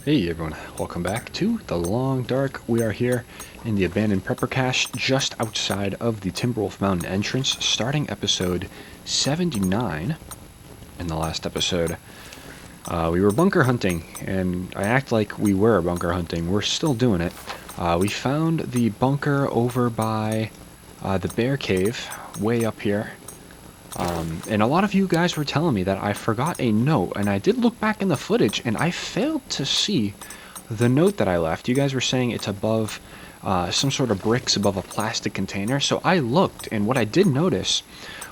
Hey everyone, welcome back to The Long Dark. We are here in the abandoned prepper cache just outside of the Timberwolf Mountain entrance, starting episode 79. In the last episode, we were bunker hunting, and I act like we were bunker hunting. We're still doing it. We found the bunker over by the bear cave, way up here. And a lot of you guys were telling me that I forgot a note, and I did look back in the footage, and I failed to see the note that I left. You guys were saying it's above some sort of bricks above a plastic container, so I looked, and what I did notice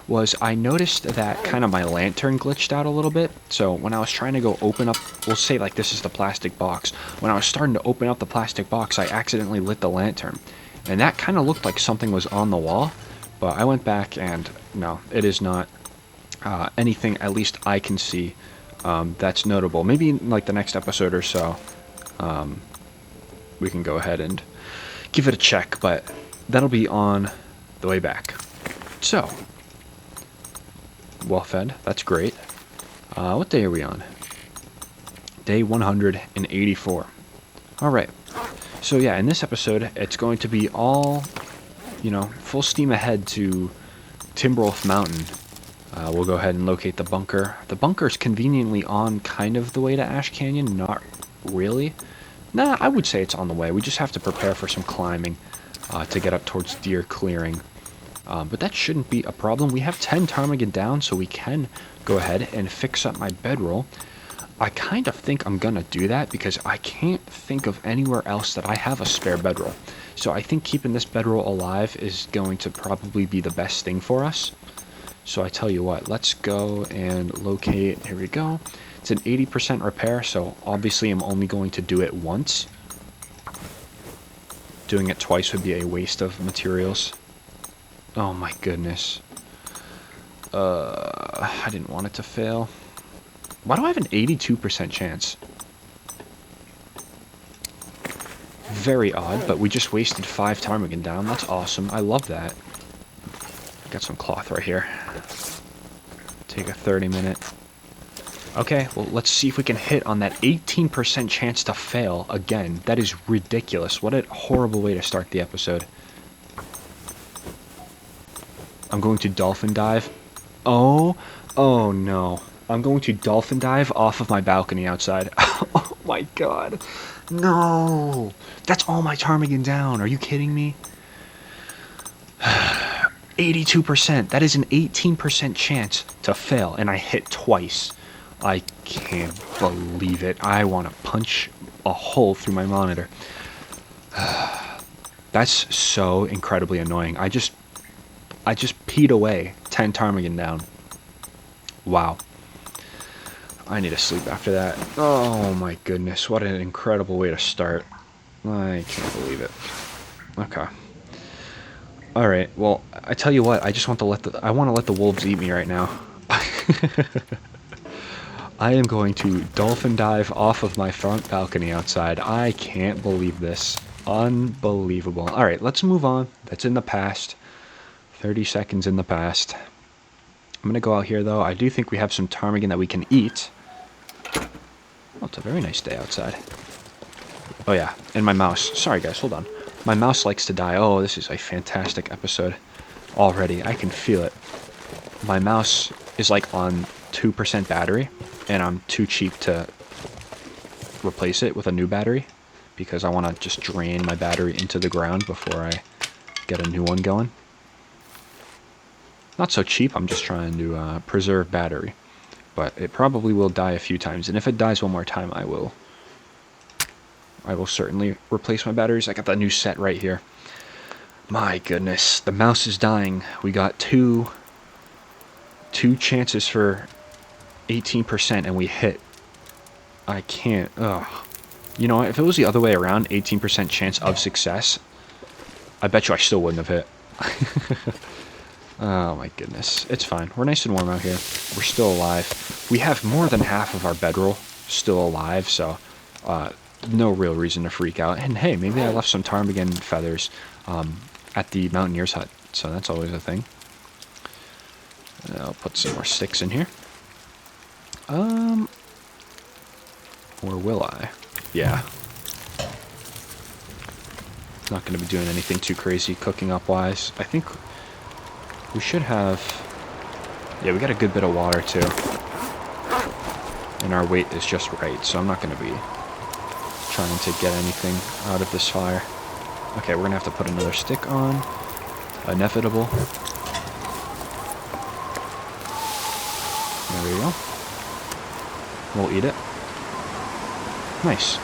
was I noticed that kind of my lantern glitched out a little bit. So when I was trying to go open up, we'll say like this is the plastic box. When I was starting to open up the plastic box, I accidentally lit the lantern, and that kind of looked like something was on the wall. But I went back and no, it is not anything, at least I can see, that's notable. Maybe in like the next episode or so, we can go ahead and give it a check, but that'll be on the way back. So, well fed, that's great. What day are we on? Day 184. Alright, so yeah, in this episode, it's going to be all, full steam ahead to Timberwolf Mountain. We'll go ahead and locate the bunker. The bunker's conveniently on kind of the way to Ash Canyon, not really. Nah, I would say it's on the way. We just have to prepare for some climbing to get up towards Deer Clearing. But that shouldn't be a problem. We have 10 ptarmigan down, so we can go ahead and fix up my bedroll. I kind of think I'm going to do that because I can't think of anywhere else that I have a spare bedroll. So I think keeping this bedroll alive is going to probably be the best thing for us. So I tell you what, let's go and locate, here we go. It's an 80% repair, so obviously I'm only going to do it once. Doing it twice would be a waste of materials. Oh my goodness. I didn't want it to fail. Why do I have an 82% chance? Very odd, but we just wasted 5 ptarmigan down. That's awesome. I love that. Got some cloth right here. Take a 30-minute. Okay, well, let's see if we can hit on that 18% chance to fail again. That is ridiculous. What a horrible way to start the episode. I'm going to dolphin dive. Oh no. I'm going to dolphin dive off of my balcony outside. Oh my god. No. That's all my ptarmigan down. Are you kidding me? 82%. That is an 18% chance to fail, and I hit twice. I can't believe it. I want to punch a hole through my monitor. That's so incredibly annoying. I just peed away 10 ptarmigan down. Wow. I need to sleep after that. Oh my goodness, what an incredible way to start. I can't believe it. Okay. Alright, well, I tell you what, I just want to let the wolves eat me right now. I am going to dolphin dive off of my front balcony outside. I can't believe this. Unbelievable. Alright, let's move on. That's in the past. 30 seconds in the past. I'm going to go out here, though. I do think we have some ptarmigan that we can eat. Oh, it's a very nice day outside. Oh, yeah. And my mouse. Sorry, guys. Hold on. My mouse likes to die. Oh, this is a fantastic episode already. I can feel it. My mouse is like on 2% battery, and I'm too cheap to replace it with a new battery because I want to just drain my battery into the ground before I get a new one going. Not so cheap, I'm just trying to preserve battery. But it probably will die a few times, and if it dies one more time, I will certainly replace my batteries. I got the new set right here. My goodness, the mouse is dying. We got two chances for 18%, and we hit. I can't, ugh. You know, if it was the other way around, 18% chance of success, I bet you I still wouldn't have hit. Oh my goodness. It's fine. We're nice and warm out here. We're still alive. We have more than half of our bedroll still alive, so no real reason to freak out. And hey, maybe I left some ptarmigan feathers at the Mountaineer's hut, so that's always a thing. I'll put some more sticks in here. Or will I? Yeah. Not going to be doing anything too crazy cooking up wise. I think we should have... Yeah, we got a good bit of water too. And our weight is just right, so I'm not going to be trying to get anything out of this fire. Okay, we're going to have to put another stick on. Inevitable. There we go. We'll eat it. Nice.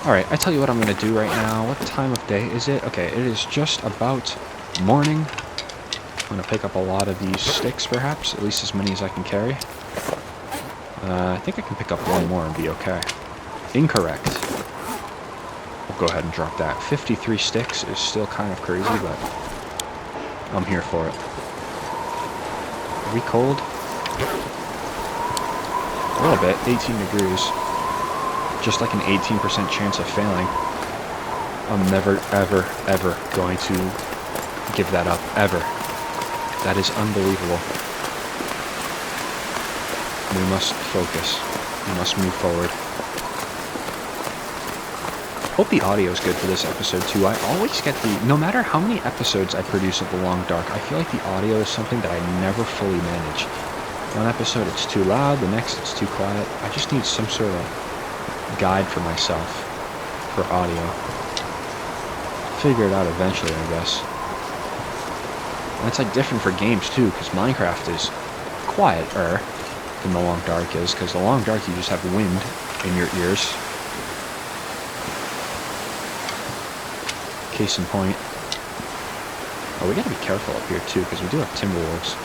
Alright, I tell you what I'm going to do right now. What time of day is it? Okay, it is just about morning. I'm going to pick up a lot of these sticks, perhaps. At least as many as I can carry. I think I can pick up one more and be okay. Incorrect. We'll go ahead and drop that. 53 sticks is still kind of crazy, but I'm here for it. Are we cold? A little bit. 18 degrees. Just like an 18% chance of failing. I'm never, ever, ever going to give that up. Ever. That is unbelievable. We must focus. We must move forward. Hope the audio is good for this episode too. I always get no matter how many episodes I produce of The Long Dark, I feel like the audio is something that I never fully manage. One episode it's too loud, the next it's too quiet. I just need some sort of guide for myself for audio. Figure it out eventually, I guess. And it's like different for games too, because Minecraft is quieter than The Long Dark is, because The Long Dark you just have wind in your ears. Case in point. Oh, we gotta be careful up here too, because we do have Timberwolves.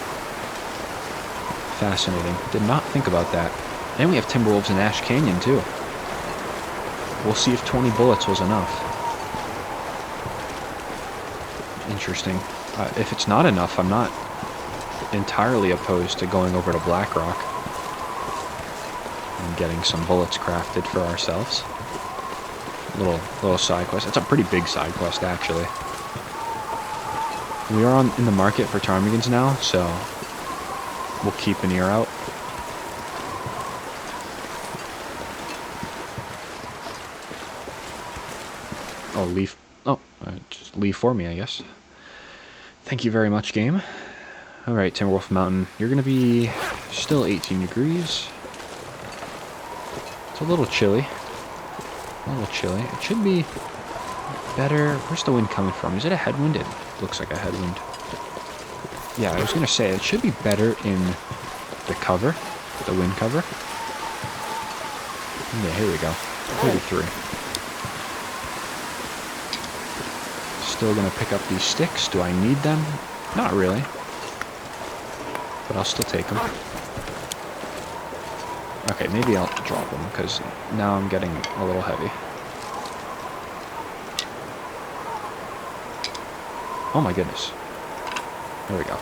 Fascinating. Did not think about that. And we have Timberwolves in Ash Canyon too. We'll see if 20 bullets was enough. Interesting. If it's not enough, I'm not entirely opposed to going over to Blackrock and getting some bullets crafted for ourselves. Little side quest. It's a pretty big side quest, actually. We are in the market for ptarmigans now, so we'll keep an ear out. Oh, leave. Oh, just leave for me, I guess. Thank you very much, game. Alright, Timberwolf Mountain. You're going to be still 18 degrees. It's a little chilly. A little chilly. It should be better. Where's the wind coming from? Is it a headwind? It looks like a headwind. Yeah, I was going to say, it should be better in the cover. The wind cover. Yeah, here we go. 33. Still going to pick up these sticks. Do I need them? Not really. But I'll still take them. Okay, maybe I'll drop them, because now I'm getting a little heavy. Oh my goodness. There we go.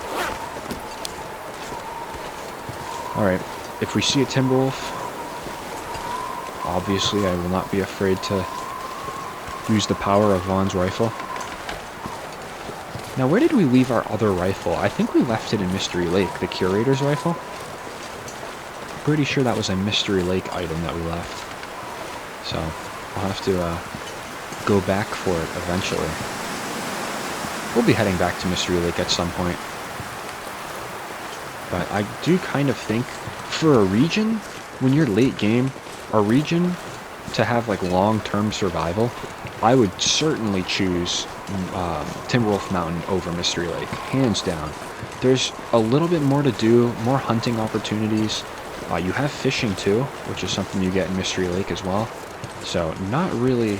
Alright, if we see a Timberwolf, obviously I will not be afraid to use the power of Vaughn's rifle. Now, where did we leave our other rifle? I think we left it in Mystery Lake, the Curator's rifle. Pretty sure that was a Mystery Lake item that we left. So, I'll have to go back for it eventually. We'll be heading back to Mystery Lake at some point. But I do kind of think, for a region, when you're late game, a region to have like long-term survival, I would certainly choose Timberwolf Mountain over Mystery Lake, hands down. There's a little bit more to do, more hunting opportunities. You have fishing too, which is something you get in Mystery Lake as well. So not really,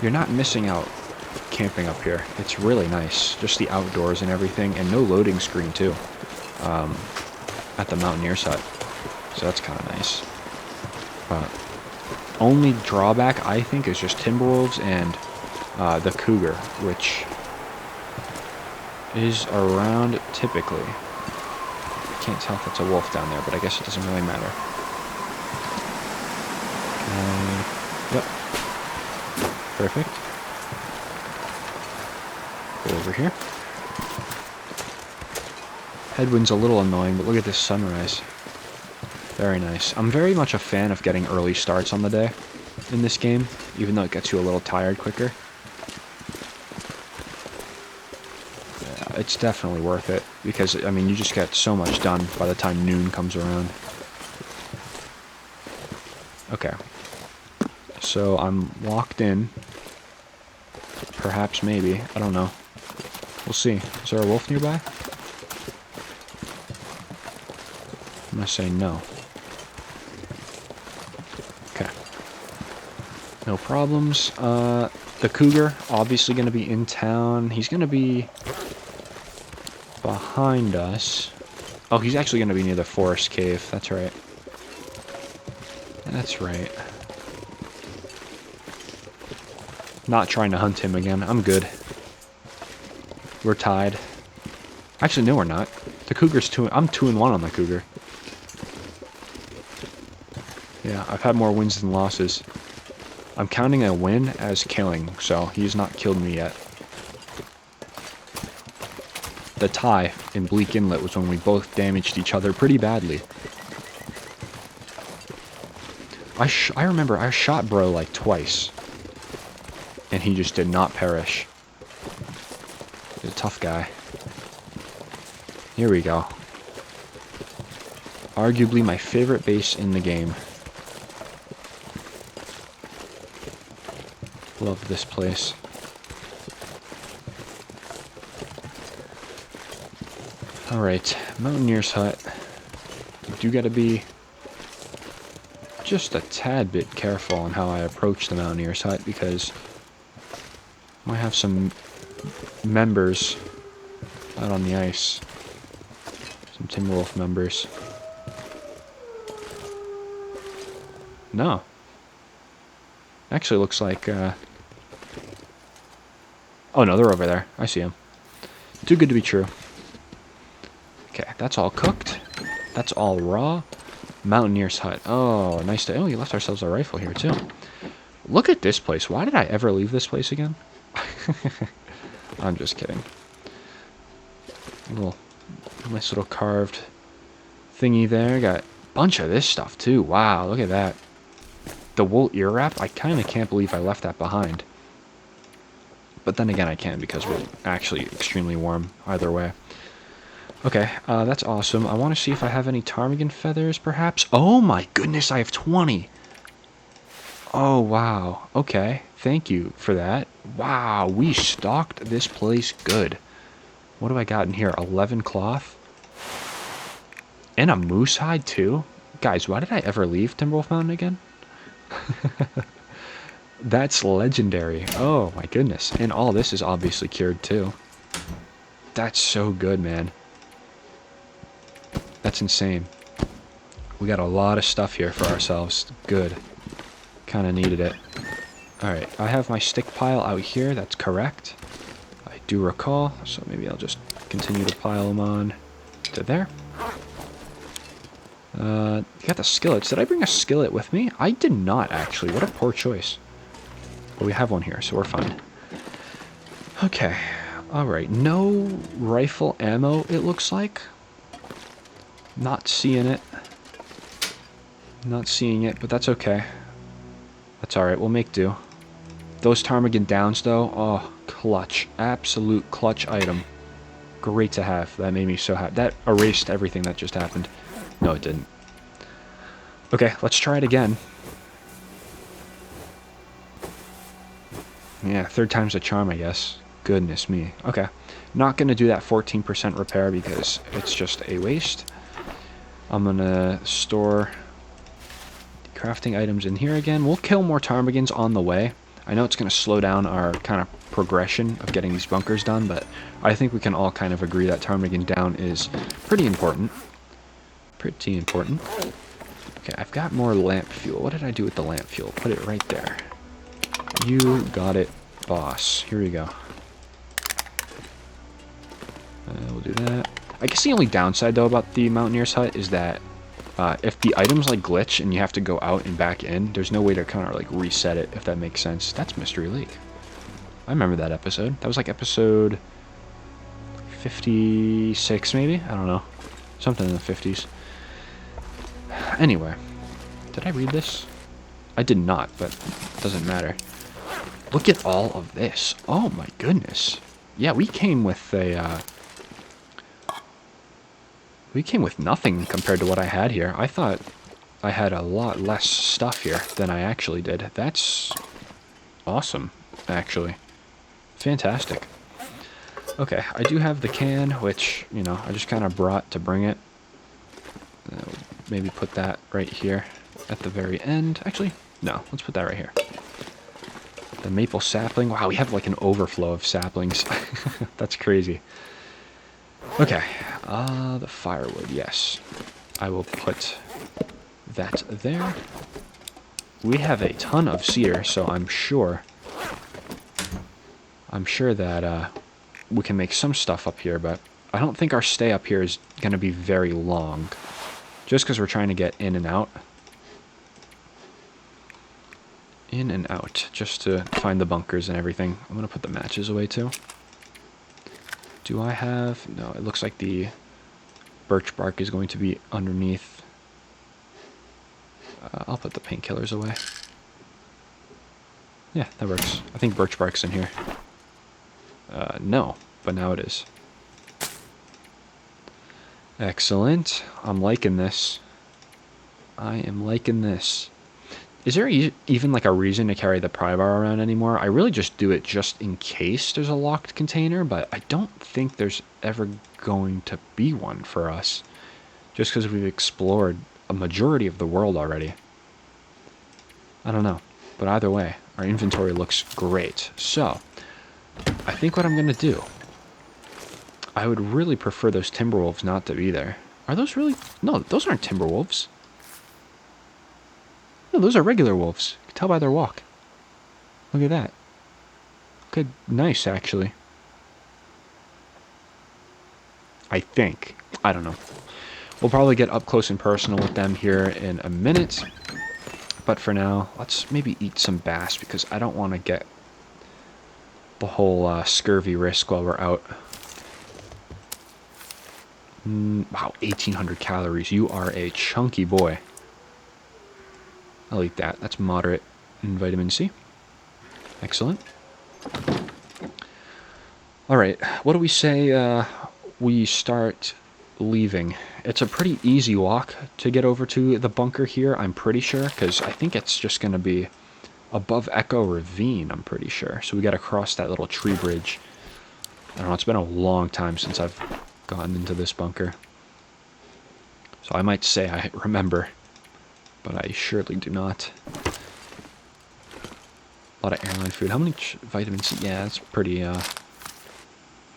you're not missing out camping up here. It's really nice, just the outdoors and everything, and no loading screen too at the Mountaineer side. So that's kind of nice. Only drawback, I think, is just Timberwolves and the Cougar, which is around typically. I can't tell if it's a wolf down there, but I guess it doesn't really matter. Yep. Perfect. Go over here. Headwind's a little annoying, but look at this sunrise. Very nice. I'm very much a fan of getting early starts on the day. in this game, even though it gets you a little tired quicker. Yeah, it's definitely worth it, because, I mean, you just get so much done by the time noon comes around. Okay. So I'm locked in. Perhaps, maybe. I don't know. We'll see. Is there a wolf nearby? I'm gonna say no. Okay. No problems. The cougar, obviously gonna be in town. He's gonna be behind us. Oh, he's actually gonna be near the forest cave. That's right. That's right. Not trying to hunt him again. I'm good. We're tied. Actually, no, we're not. The cougar's I'm 2-1 on the cougar. Yeah, I've had more wins than losses. I'm counting a win as killing, so he's not killed me yet. The tie in Bleak Inlet was when we both damaged each other pretty badly. I remember I shot bro like twice, and he just did not perish. He's a tough guy. Here we go. Arguably my favorite base in the game. Love this place. Alright, Mountaineer's hut. You do gotta be just a tad bit careful on how I approach the Mountaineer's hut, because I might have some members out on the ice. Some Timberwolf members. No. Actually looks like, oh no, they're over there. I see them. Too good to be true. Okay, that's all cooked. That's all raw. Mountaineer's hut. Oh, nice to... Oh, we left ourselves a rifle here, too. Look at this place. Why did I ever leave this place again? I'm just kidding. Nice little carved thingy there. Got a bunch of this stuff, too. Wow, look at that. The wool ear wrap, I kind of can't believe I left that behind. But then again, I can, because we're actually extremely warm either way. Okay, that's awesome. I want to see if I have any ptarmigan feathers, perhaps. Oh my goodness, I have 20! Oh, wow. Okay, thank you for that. Wow, we stocked this place good. What have I got in here? 11 cloth? And a moose hide, too? Guys, why did I ever leave Timberwolf Mountain again? That's legendary. Oh my goodness. And all this is obviously cured too. That's so good, man. That's insane. We got a lot of stuff here for ourselves. Good. Kind of needed it. Alright, I have my stick pile out here. That's correct. I do recall. So maybe I'll just continue to pile them on to there. You got the skillets. Did I bring a skillet with me? I did not, actually. What a poor choice. But we have one here, so we're fine. Okay. Alright. No rifle ammo, it looks like. Not seeing it. Not seeing it, but that's okay. That's alright. We'll make do. Those ptarmigan downs, though. Oh, clutch. Absolute clutch item. Great to have. That made me so happy. That erased everything that just happened. No, it didn't. Okay, let's try it again. Yeah, third time's a charm, I guess. Goodness me. Okay. Not going to do that 14% repair because it's just a waste. I'm going to store crafting items in here again. We'll kill more ptarmigans on the way. I know it's going to slow down our kind of progression of getting these bunkers done, but I think we can all kind of agree that ptarmigan down is pretty important. Pretty important. Okay, I've got more lamp fuel. What did I do with the lamp fuel? Put it right there. You got it, boss. Here we go. We'll do that. I guess the only downside, though, about the Mountaineer's hut is that if the items, like, glitch and you have to go out and back in, there's no way to kind of, like, reset it, if that makes sense. That's Mystery Lake. I remember that episode. That was, like, episode 56, maybe? I don't know. Something in the 50s. Anyway, did I read this? I did not, but it doesn't matter. Look at all of this. Oh my goodness. Yeah, we came with a, we came with nothing compared to what I had here. I thought I had a lot less stuff here than I actually did. That's awesome, actually. Fantastic. Okay, I do have the can, which, you know, I just kind of brought to bring it. Maybe put that right here at the very end. Actually, no, let's put that right here. The maple sapling. Wow, we have like an overflow of saplings. That's crazy. Okay, the firewood, yes. I will put that there. We have a ton of cedar, so I'm sure that we can make some stuff up here, but I don't think our stay up here is going to be very long. Just because we're trying to get in and out. In and out, just to find the bunkers and everything. I'm going to put the matches away too. Do I have... No, it looks like the birch bark is going to be underneath. I'll put the painkillers away. Yeah, that works. I think birch bark's in here. No, but now it is. Excellent. I'm liking this. I am liking this. Is there even like a reason to carry the pry bar around anymore? I really just do it just in case there's a locked container, but I don't think there's ever going to be one for us. Just because we've explored a majority of the world already. I don't know. But either way, our inventory looks great. So, I think what I'm going to do... I would really prefer those Timberwolves not to be there. Are those really... No, those aren't Timberwolves. No, those are regular wolves. You can tell by their walk. Look at that. Good, nice, actually. I think. I don't know. We'll probably get up close and personal with them here in a minute. But for now, let's maybe eat some bass because I don't want to get the whole scurvy risk while we're out. Wow, 1,800 calories. You are a chunky boy. I'll eat that. That's moderate in vitamin C. Excellent. All right, what do we say we start leaving? It's a pretty easy walk to get over to the bunker here, I'm pretty sure, because I think it's just going to be above Echo Ravine, I'm pretty sure. So we got to cross that little tree bridge. I don't know, it's been a long time since I've gotten into this bunker. So I might say I remember, but I surely do not. A lot of airline food. How many vitamins? Yeah, that's pretty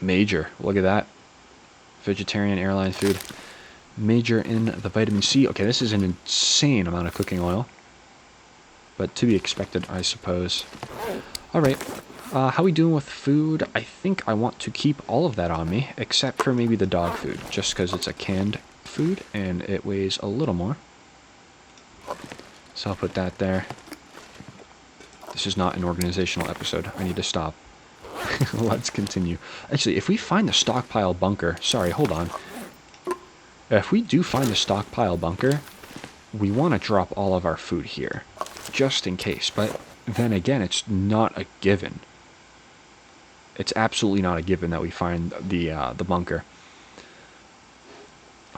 major. Look at that. Vegetarian airline food. Major in the vitamin C. Okay, this is an insane amount of cooking oil. But to be expected, I suppose. Alright. How we doing with food? I think I want to keep all of that on me, except for maybe the dog food, just because it's a canned food and it weighs a little more. So I'll put that there. This is not an organizational episode. I need to stop. Let's continue. Actually, if we find the stockpile bunker... Sorry, hold on. If we do find the stockpile bunker, we want to drop all of our food here, just in case. But then again, it's not a given. It's absolutely not a given that we find the bunker.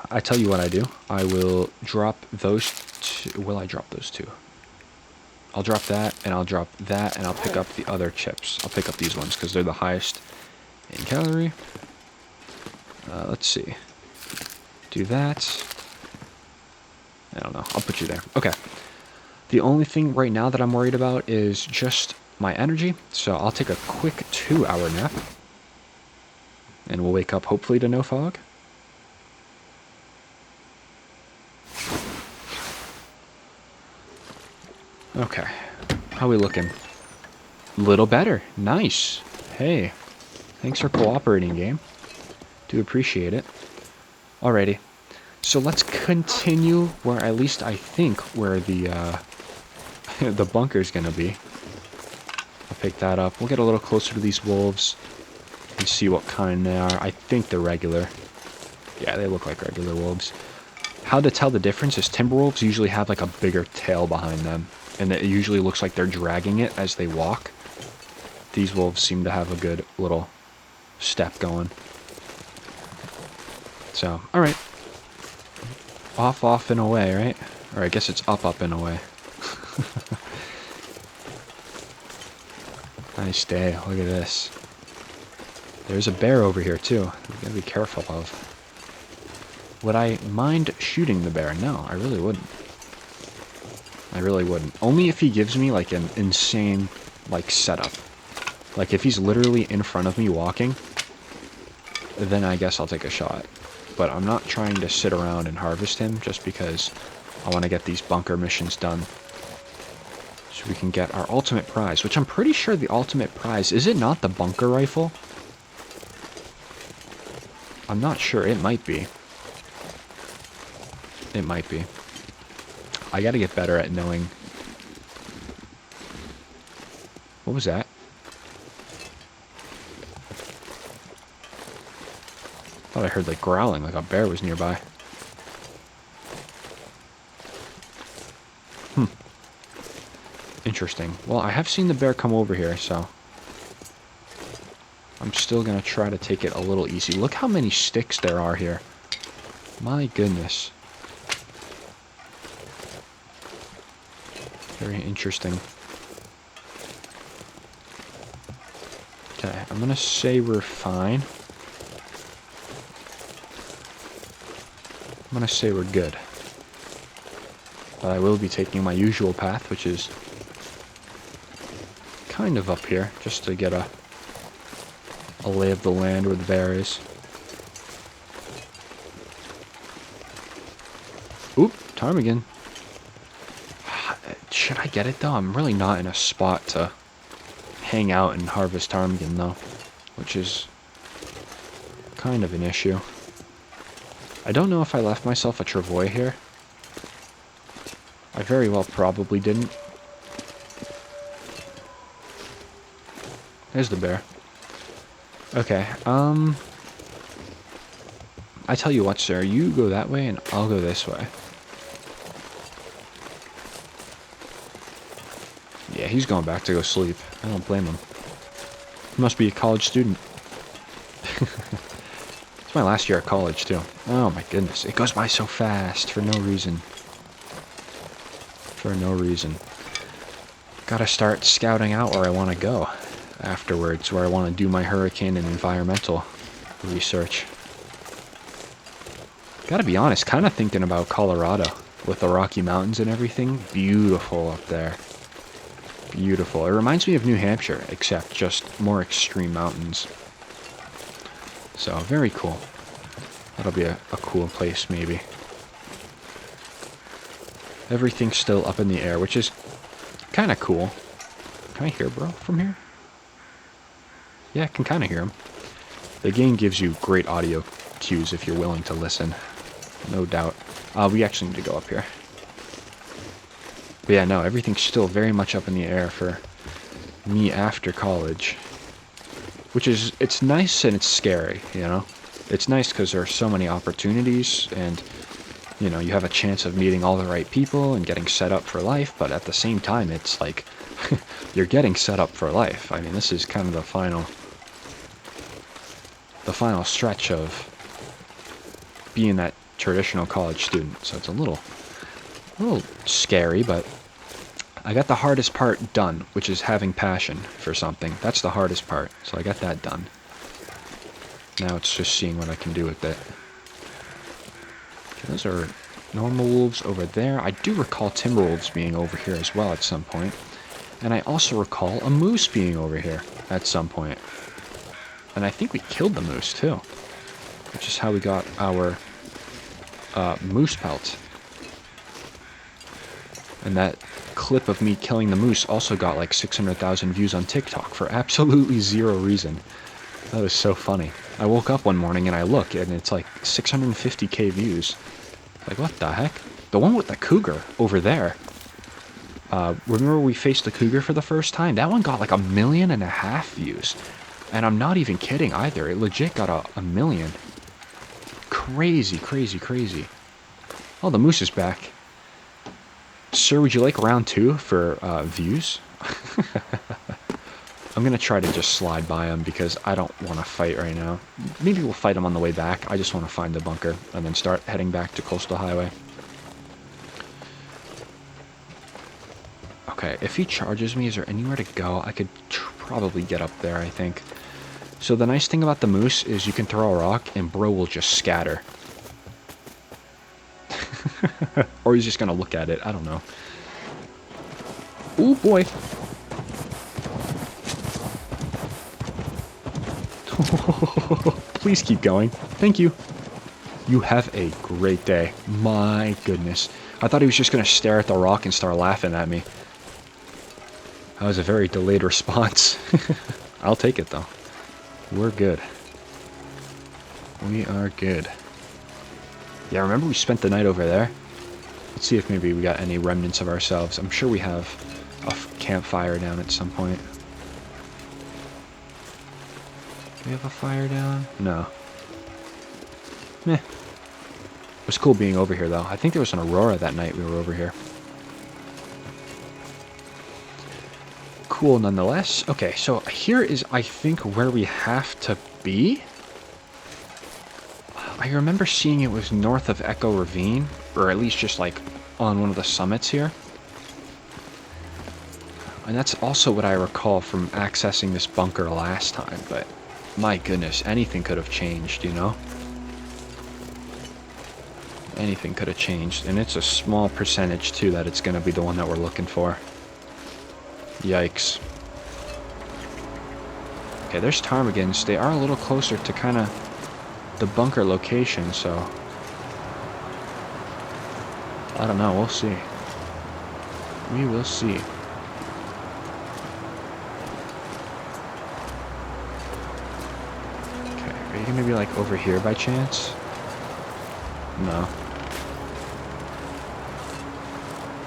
I tell you what I do. I will drop those two. Will I drop those two? I'll drop that, and I'll drop that, and I'll pick up the other chips. I'll pick up these ones, because they're the highest in calorie. Let's see. Do that. I don't know. I'll put you there. Okay. The only thing right now that I'm worried about is just my energy. So I'll take a quick 2-hour nap. And we'll wake up hopefully to no fog. Okay. How we looking? Little better. Nice. Hey. Thanks for cooperating, game. Do appreciate it. Alrighty. So let's continue where at least I think where the the bunker's gonna be. I'll pick that up. We'll get a little closer to these wolves and see what kind they are. I think they're regular. Yeah, they look like regular wolves. How to tell the difference is Timberwolves usually have like a bigger tail behind them. and it usually looks like they're dragging it as they walk. These wolves seem to have a good little step going. So, alright. Off and away, right? Or I guess it's up and away. Nice day. Look at this. There's a bear over here, too. You gotta be careful of. Would I mind shooting the bear? No, I really wouldn't. I really wouldn't. Only if he gives me, like, an insane, like, setup. Like, if he's literally in front of me walking, then I guess I'll take a shot. But I'm not trying to sit around and harvest him just because I want to get these bunker missions done. So we can get our ultimate prize, which I'm pretty sure the ultimate prize, is it not the bunker rifle? I'm not sure. It might be. It might be. I gotta get better at knowing. What was that? Thought I heard like growling, like a bear was nearby. Interesting. Well, I have seen the bear come over here, so I'm still gonna try to take it a little easy. Look how many sticks there are here. My goodness. Very interesting. Okay, I'm gonna say we're fine. I'm gonna say we're good. But I will be taking my usual path, which is kind of up here, just to get a lay of the land where the bear is. Oop, ptarmigan. Should I get it though? I'm really not in a spot to hang out and harvest ptarmigan though, which is kind of an issue. I don't know if I left myself a travois here. I very well probably didn't. There's the bear. Okay, I tell you what, sir, you go that way and I'll go this way. Yeah, he's going back to go sleep. I don't blame him. He must be a college student. It's my last year at college, too. Oh my goodness, it goes by so fast for no reason. For no reason. Gotta start scouting out where I want to go afterwards, where I want to do my hurricane and environmental research. Gotta be honest, kind of thinking about Colorado with the Rocky Mountains and everything. Beautiful up there. Beautiful. It reminds me of New Hampshire, except just more extreme mountains. So, very cool. That'll be a cool place, maybe. Everything's still up in the air, which is kind of cool. Can I hear bro from here? Yeah, I can kind of hear him. The game gives you great audio cues if you're willing to listen. No doubt. We actually need to go up here. But yeah, no, everything's still very much up in the air for me after college. Which is, it's nice and it's scary, you know? It's nice because there are so many opportunities and, you know, you have a chance of meeting all the right people and getting set up for life, but at the same time, it's like, you're getting set up for life. I mean, this is kind of the final stretch of being that traditional college student. So it's a little scary, but I got the hardest part done, which is having passion for something. That's the hardest part. So I got that done. Now it's just seeing what I can do with it. Okay, those are normal wolves over there. I do recall Timberwolves being over here as well at some point. And I also recall a moose being over here at some point. And I think we killed the moose too. Which is how we got our moose pelt. And that clip of me killing the moose also got like 600,000 views on TikTok for absolutely zero reason. That was so funny. I woke up one morning and I look and it's like 650k views. Like, what the heck? The one with the cougar over there. Remember we faced the cougar for the first time? That one got like 1.5 million views. And I'm not even kidding either. It legit got a million. Crazy, crazy, crazy. Oh, the moose is back. Sir, would you like round 2 for views? I'm going to try to just slide by him because I don't want to fight right now. Maybe we'll fight him on the way back. I just want to find the bunker and then start heading back to Coastal Highway. Okay, if he charges me, is there anywhere to go? I could probably get up there, I think. So the nice thing about the moose is you can throw a rock and bro will just scatter. Or he's just going to look at it. I don't know. Ooh, boy. Please keep going. Thank you. You have a great day. My goodness. I thought he was just going to stare at the rock and start laughing at me. That was a very delayed response. I'll take it, though. We're good. We are good. Yeah, remember we spent the night over there? Let's see if maybe we got any remnants of ourselves. I'm sure we have a campfire down at some point. Do we have a fire down? No. Meh. It was cool being over here, though. I think there was an aurora that night we were over here. Cool nonetheless. Okay, so here is, I think, where we have to be. I remember seeing it was north of Echo Ravine, or at least just like on one of the summits here. And that's also what I recall from accessing this bunker last time, but my goodness, anything could have changed, you know? Anything could have changed, and it's a small percentage, too, that it's going to be the one that we're looking for. Yikes. Okay, there's ptarmigans. They are a little closer to kind of the bunker location, so I don't know. We'll see. We will see. Okay, are you gonna be like over here by chance? No.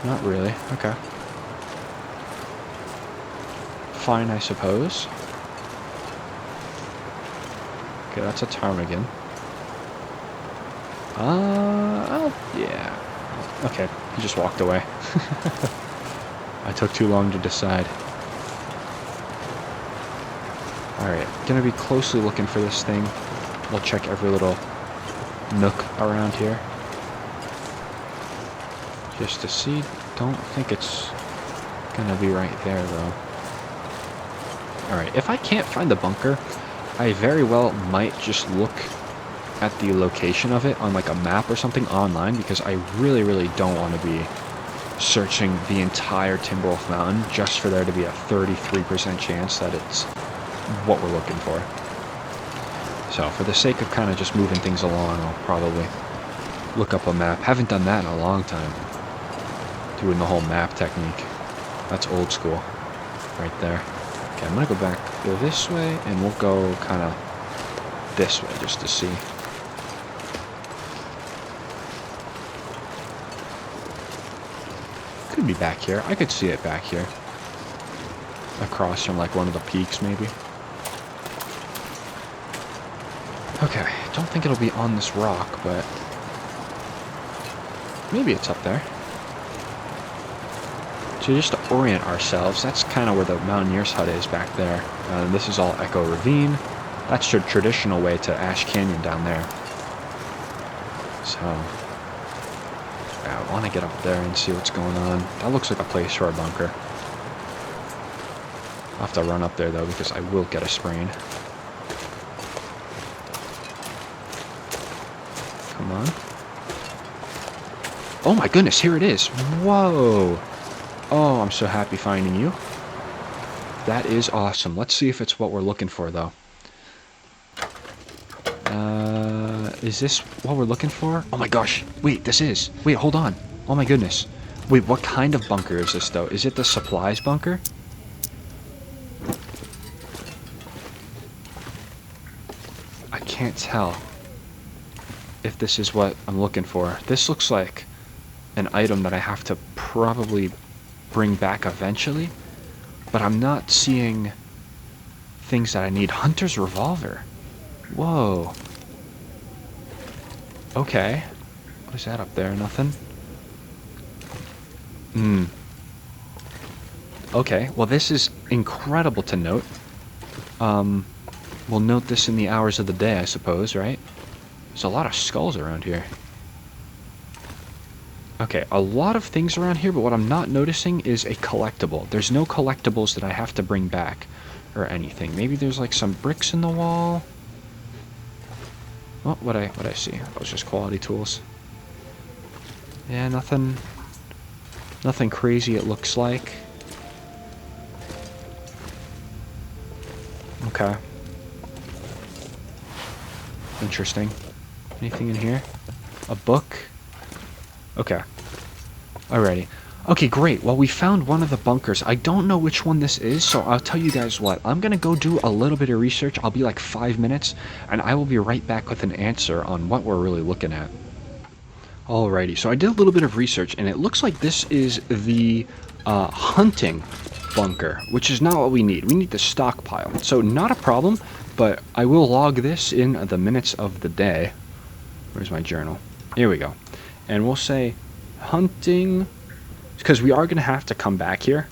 Not really. Okay. Fine, I suppose. Okay, that's a ptarmigan. Yeah. Okay, he just walked away. I took too long to decide. Alright, gonna be closely looking for this thing. We'll check every little nook around here. Just to see. Don't think it's gonna be right there, though. Alright, if I can't find the bunker, I very well might just look at the location of it on like a map or something online, because I really don't want to be searching the entire Timberwolf Mountain just for there to be a 33% chance that it's what we're looking for. So for the sake of kind of just moving things along, I'll probably look up a map. Haven't done that in a long time. Doing the whole map technique. That's old school right there. Okay, I'm going to go back this way, and we'll go kind of this way just to see. Could be back here. I could see it back here. Across from like one of the peaks, maybe. Okay, don't think it'll be on this rock, but maybe it's up there. So just to orient ourselves, that's kind of where the Mountaineer's hut is back there. This is all Echo Ravine. That's your traditional way to Ash Canyon down there. So, yeah, I want to get up there and see what's going on. That looks like a place for a bunker. I'll have to run up there, though, because I will get a sprain. Come on. Oh my goodness, here it is. Whoa. Oh, I'm so happy finding you. That is awesome. Let's see if it's what we're looking for, though. Is this what we're looking for? Oh my gosh. Wait, this is. Wait, hold on. Oh my goodness. Wait, what kind of bunker is this, though? Is it the supplies bunker? I can't tell if this is what I'm looking for. This looks like an item that I have to probably bring back eventually, but I'm not seeing things that I need. Hunter's revolver. Whoa. Okay. What is that up there? Nothing? Hmm. Okay, well this is incredible to note. We'll note this in the hours of the day, I suppose, right? There's a lot of skulls around here. Okay, a lot of things around here, but what I'm not noticing is a collectible. There's no collectibles that I have to bring back or anything. Maybe there's like some bricks in the wall. Oh, what I see? That was just quality tools. Yeah, nothing crazy it looks like. Okay. Interesting. Anything in here? A book? Okay. Alrighty. Okay, great. Well, we found one of the bunkers. I don't know which one this is, so I'll tell you guys what. I'm gonna go do a little bit of research. I'll be like 5 minutes, and I will be right back with an answer on what we're really looking at. Alrighty, so I did a little bit of research, and it looks like this is the hunting bunker, which is not what we need. We need the stockpile. So not a problem, but I will log this in the minutes of the day. Where's my journal? Here we go. And we'll say hunting, because we are going to have to come back here,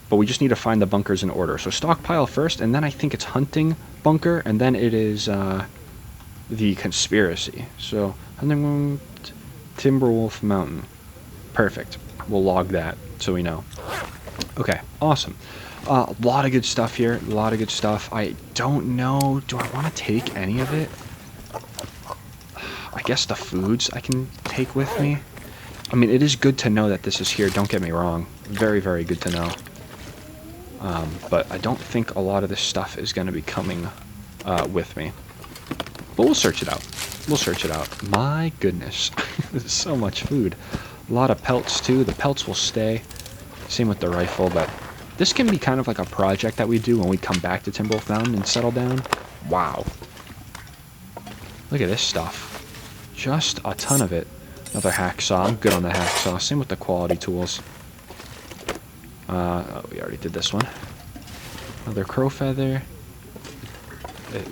but we just need to find the bunkers in order. So stockpile first, and then I think it's hunting bunker, and then it is the conspiracy. So hunting Timberwolf Mountain. Perfect. We'll log that so we know. Okay, awesome. A lot of good stuff here. A lot of good stuff. I don't know. Do I want to take any of it? I guess the foods I can take with me. I mean, it is good to know that this is here. Don't get me wrong. Very, very good to know. But I don't think a lot of this stuff is going to be coming with me. But we'll search it out. We'll search it out. My goodness. There's so much food. A lot of pelts, too. The pelts will stay. Same with the rifle, but this can be kind of like a project that we do when we come back to Timberwolf Mountain and settle down. Wow. Look at this stuff. Just a ton of it. Another hacksaw. I'm good on the hacksaw. Same with the quality tools. Oh, we already did this one. Another crow feather.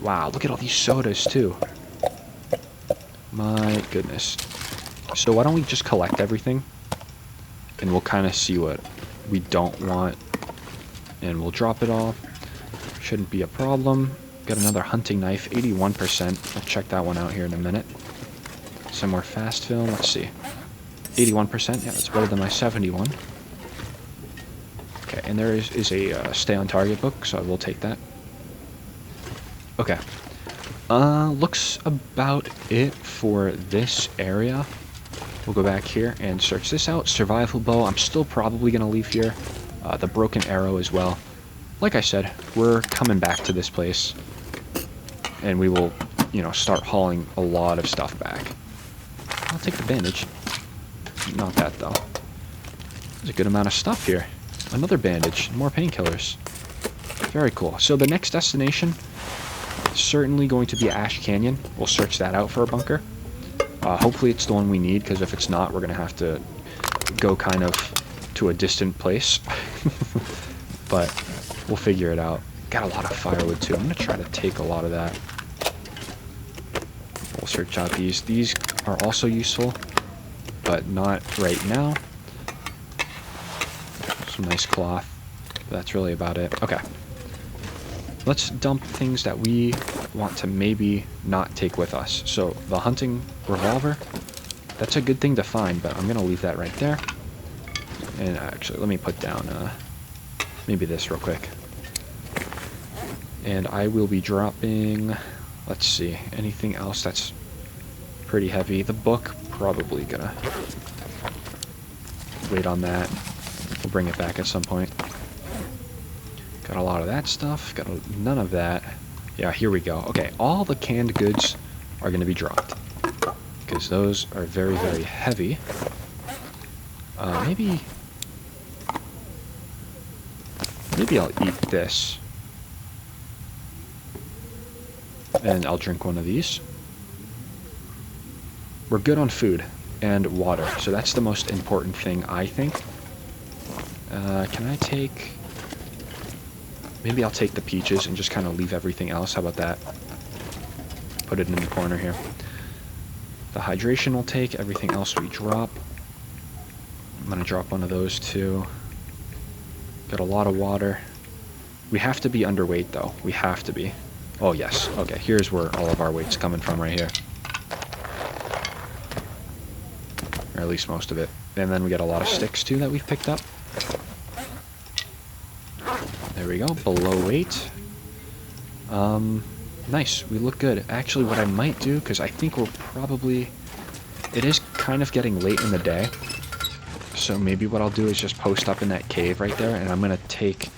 Wow, look at all these sodas, too. My goodness. So why don't we just collect everything? And we'll kind of see what we don't want. And we'll drop it all. Shouldn't be a problem. Got another hunting knife, 81%. I'll check that one out here in a minute. Some more fast film. Let's see. 81%. Yeah, that's better than my 71. Okay, and there is a stay on target book, so I will take that. Okay. Looks about it for this area. We'll go back here and search this out. Survival bow, I'm still probably going to leave here. The broken arrow as well. Like I said, we're coming back to this place. And we will, you know, start hauling a lot of stuff back. I'll take the bandage. Not that, though. There's a good amount of stuff here. Another bandage. More painkillers. Very cool. So the next destination is certainly going to be Ash Canyon. We'll search that out for a bunker. Hopefully it's the one we need, because if it's not, we're going to have to go kind of to a distant place. But we'll figure it out. Got a lot of firewood, too. I'm going to try to take a lot of that. We'll search out these. These are also useful, but not right now. Some nice cloth. That's really about it. Okay. Let's dump things that we want to maybe not take with us. So the hunting revolver, that's a good thing to find, but I'm going to leave that right there. And actually, let me put down maybe this real quick. And I will be dropping, let's see, anything else that's pretty heavy. The book, probably going to wait on that. We'll bring it back at some point. Got a lot of that stuff. Got none of that. Yeah, here we go. Okay, all the canned goods are going to be dropped, because those are very, very heavy. Maybe I'll eat this. And I'll drink one of these. We're good on food and water, so that's the most important thing, I think. Can I take... Maybe I'll take the peaches and just kind of leave everything else. How about that? Put it in the corner here. The hydration will take. Everything else we drop. I'm going to drop one of those too. Got a lot of water. We have to be underweight though. We have to be. Oh yes. Okay, here's where all of our weight's coming from right here. Or at least most of it. And then we got a lot of sticks too that we've picked up. There we go, below weight. Nice, we look good. Actually, what I might do, because I think we're probably... It is kind of getting late in the day. So maybe what I'll do is just post up in that cave right there, and I'm going to take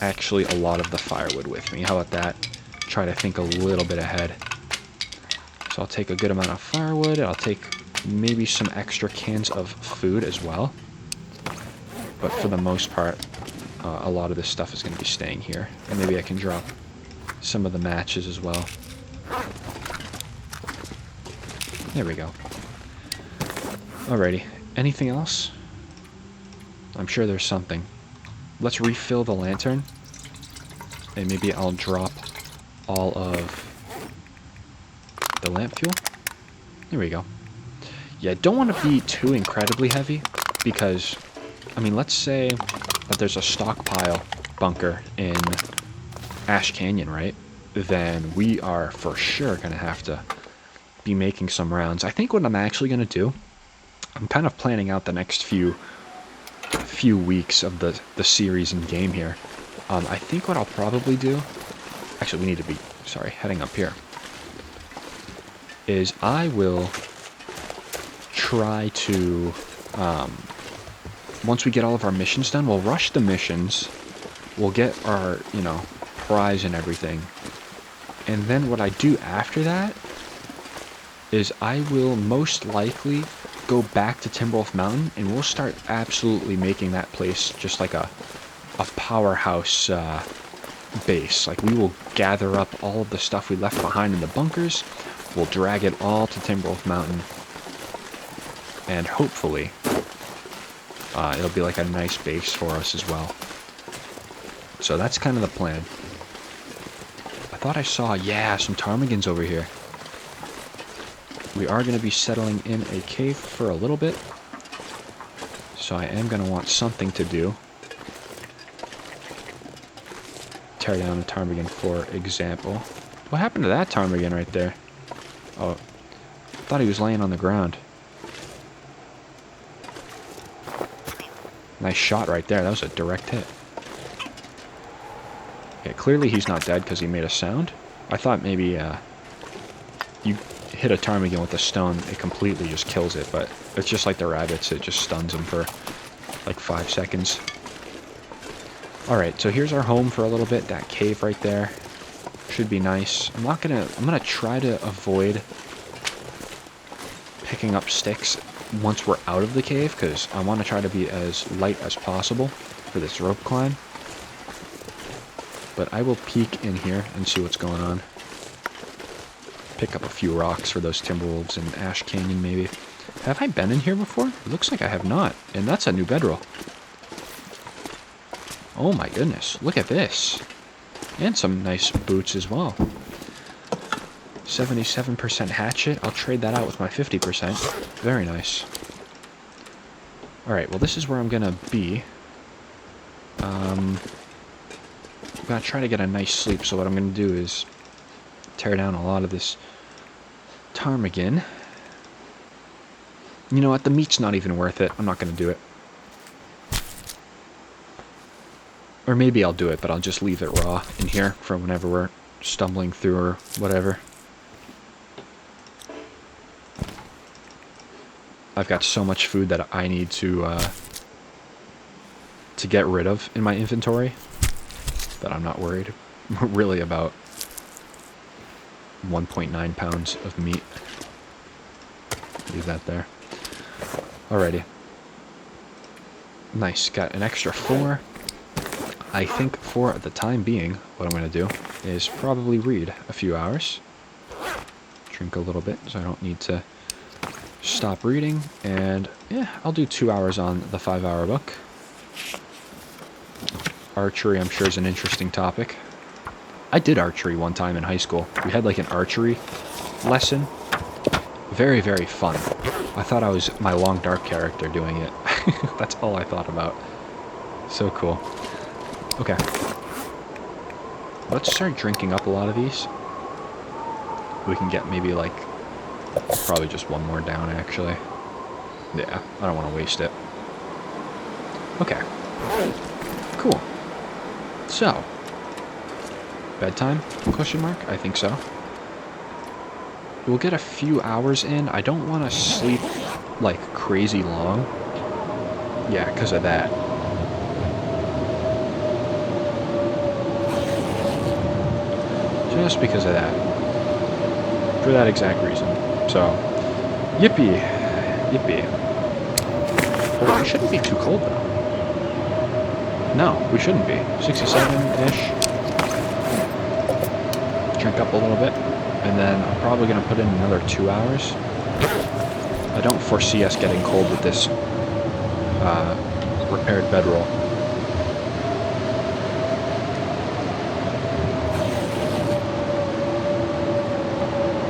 actually a lot of the firewood with me. How about that? Try to think a little bit ahead. So I'll take a good amount of firewood, I'll take maybe some extra cans of food as well. But for the most part, a lot of this stuff is going to be staying here. And maybe I can drop some of the matches as well. There we go. Alrighty. Anything else? I'm sure there's something. Let's refill the lantern. And maybe I'll drop all of the lamp fuel. There we go. Yeah, don't want to be too incredibly heavy because, I mean, let's say that there's a stockpile bunker in Ash Canyon, right? Then we are for sure going to have to be making some rounds. I think what I'm actually going to do, I'm kind of planning out the next few weeks of the series and game here. I think what I'll probably do, actually we need to be, heading up here, is I will try to, once we get all of our missions done, we'll rush the missions, we'll get our, prize and everything, and then what I do after that is I will most likely go back to Timberwolf Mountain, and we'll start absolutely making that place just like a powerhouse base. Like, we will gather up all of the stuff we left behind in the bunkers, we'll drag it all to Timberwolf Mountain, and hopefully it'll be like a nice base for us as well. So that's kind of the plan. I thought I saw, yeah, some ptarmigans over here. We are going to be settling in a cave for a little bit, so I am going to want something to do. Tear down a ptarmigan, for example. What happened to that ptarmigan right there? Oh, I thought he was laying on the ground. Nice shot right there. That was a direct hit. Okay, clearly he's not dead because he made a sound. I thought maybe you hit a ptarmigan with a stone, it completely just kills it, but it's just like the rabbits, it just stuns them for like 5 seconds. Alright, so here's our home for a little bit. That cave right there should be nice. I'm gonna try to avoid picking up sticks once we're out of the cave, because I want to try to be as light as possible for this rope climb. But I will peek in here and see what's going on. Pick up a few rocks for those Timberwolves in Ash Canyon, maybe. Have I been in here before? It looks like I have not, and that's a new bedroll. Oh my goodness, look at this. And some nice boots as well. 77% hatchet. I'll trade that out with my 50%. Very nice. Alright, well this is where I'm gonna be. I'm gonna try to get a nice sleep, so what I'm gonna do is tear down a lot of this ptarmigan. You know what, the meat's not even worth it. I'm not gonna do it. Or maybe I'll do it, but I'll just leave it raw in here for whenever we're stumbling through or whatever. I've got so much food that I need to get rid of in my inventory that I'm not worried really about 1.9 pounds of meat. Leave that there. Alrighty. Nice, got an extra 4. I think for the time being, what I'm going to do is probably read a few hours. Drink a little bit so I don't need to stop reading, and yeah, I'll do 2 hours on the 5-hour book. Archery, I'm sure, is an interesting topic. I did archery one time in high school. We had like an archery lesson. Very, very fun. I thought I was my long dark character doing it. That's all I thought about. So cool. Okay. Let's start drinking up a lot of these. We can get maybe like, probably just one more down actually. Yeah, I don't want to waste it. Okay. Cool. So, bedtime? Question mark? I think so. We'll get a few hours in. I don't want to sleep like crazy long. Yeah, because of that. Just because of that. For that exact reason. So, yippee. Yippee. Well, it shouldn't be too cold though. No, we shouldn't be. 67-ish. Drink up a little bit. And then I'm probably going to put in another 2 hours. I don't foresee us getting cold with this repaired bedroll.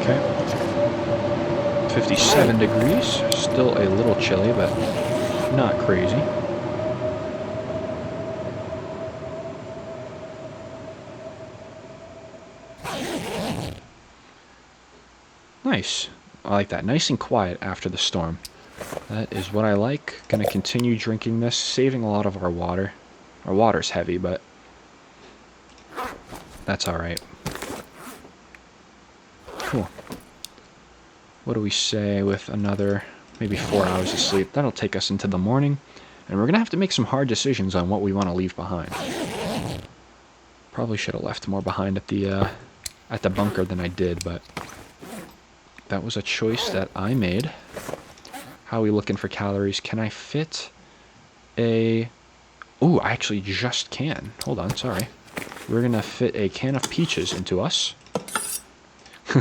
Okay. 57 degrees. Still a little chilly, but not crazy. Nice. I like that. Nice and quiet after the storm. That is what I like. Gonna continue drinking this, saving a lot of our water. Our water's heavy, but that's alright. Cool. What do we say with another maybe 4 hours of sleep? That'll take us into the morning, and we're gonna have to make some hard decisions on what we want to leave behind. Probably should have left more behind at the bunker than I did, but that was a choice that I made. How are we looking for calories? Can I fit a... Ooh, I actually just can. Hold on, sorry. We're going to fit a can of peaches into us.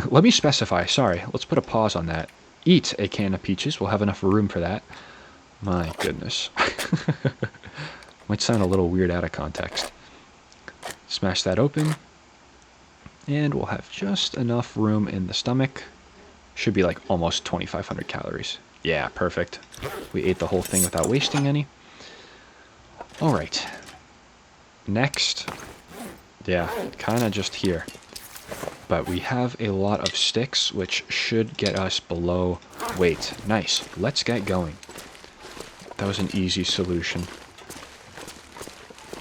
Let me specify, sorry. Let's put a pause on that. Eat a can of peaches. We'll have enough room for that. My goodness. Might sound a little weird out of context. Smash that open. And we'll have just enough room in the stomach. Should be like almost 2,500 calories. Yeah, perfect. We ate the whole thing without wasting any. Alright. Next. Yeah, kind of just here. But we have a lot of sticks, which should get us below weight. Nice. Let's get going. That was an easy solution.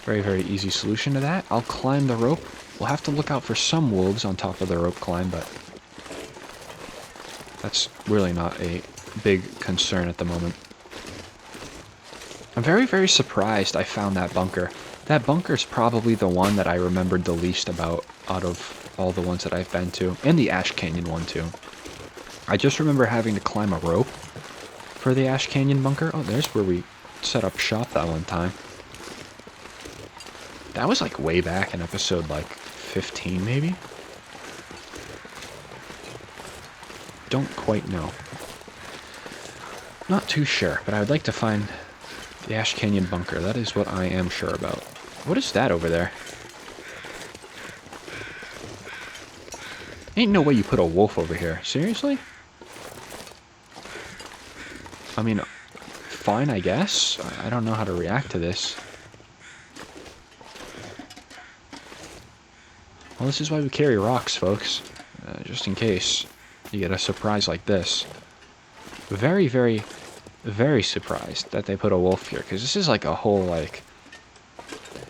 Very, very easy solution to that. I'll climb the rope. We'll have to look out for some wolves on top of the rope climb, but that's really not a big concern at the moment. I'm very, very surprised I found that bunker. That bunker's probably the one that I remembered the least about out of all the ones that I've been to. And the Ash Canyon one, too. I just remember having to climb a rope for the Ash Canyon bunker. Oh, there's where we set up shop that one time. That was like way back in episode like 15, maybe? Don't quite know. Not too sure, but I would like to find the Ash Canyon bunker. That is what I am sure about. What is that over there? Ain't no way you put a wolf over here. Seriously? I mean, fine, I guess. I don't know how to react to this. Well, this is why we carry rocks, folks. Just in case you get a surprise like this. Very, very, very surprised that they put a wolf here, because this is like a whole, like...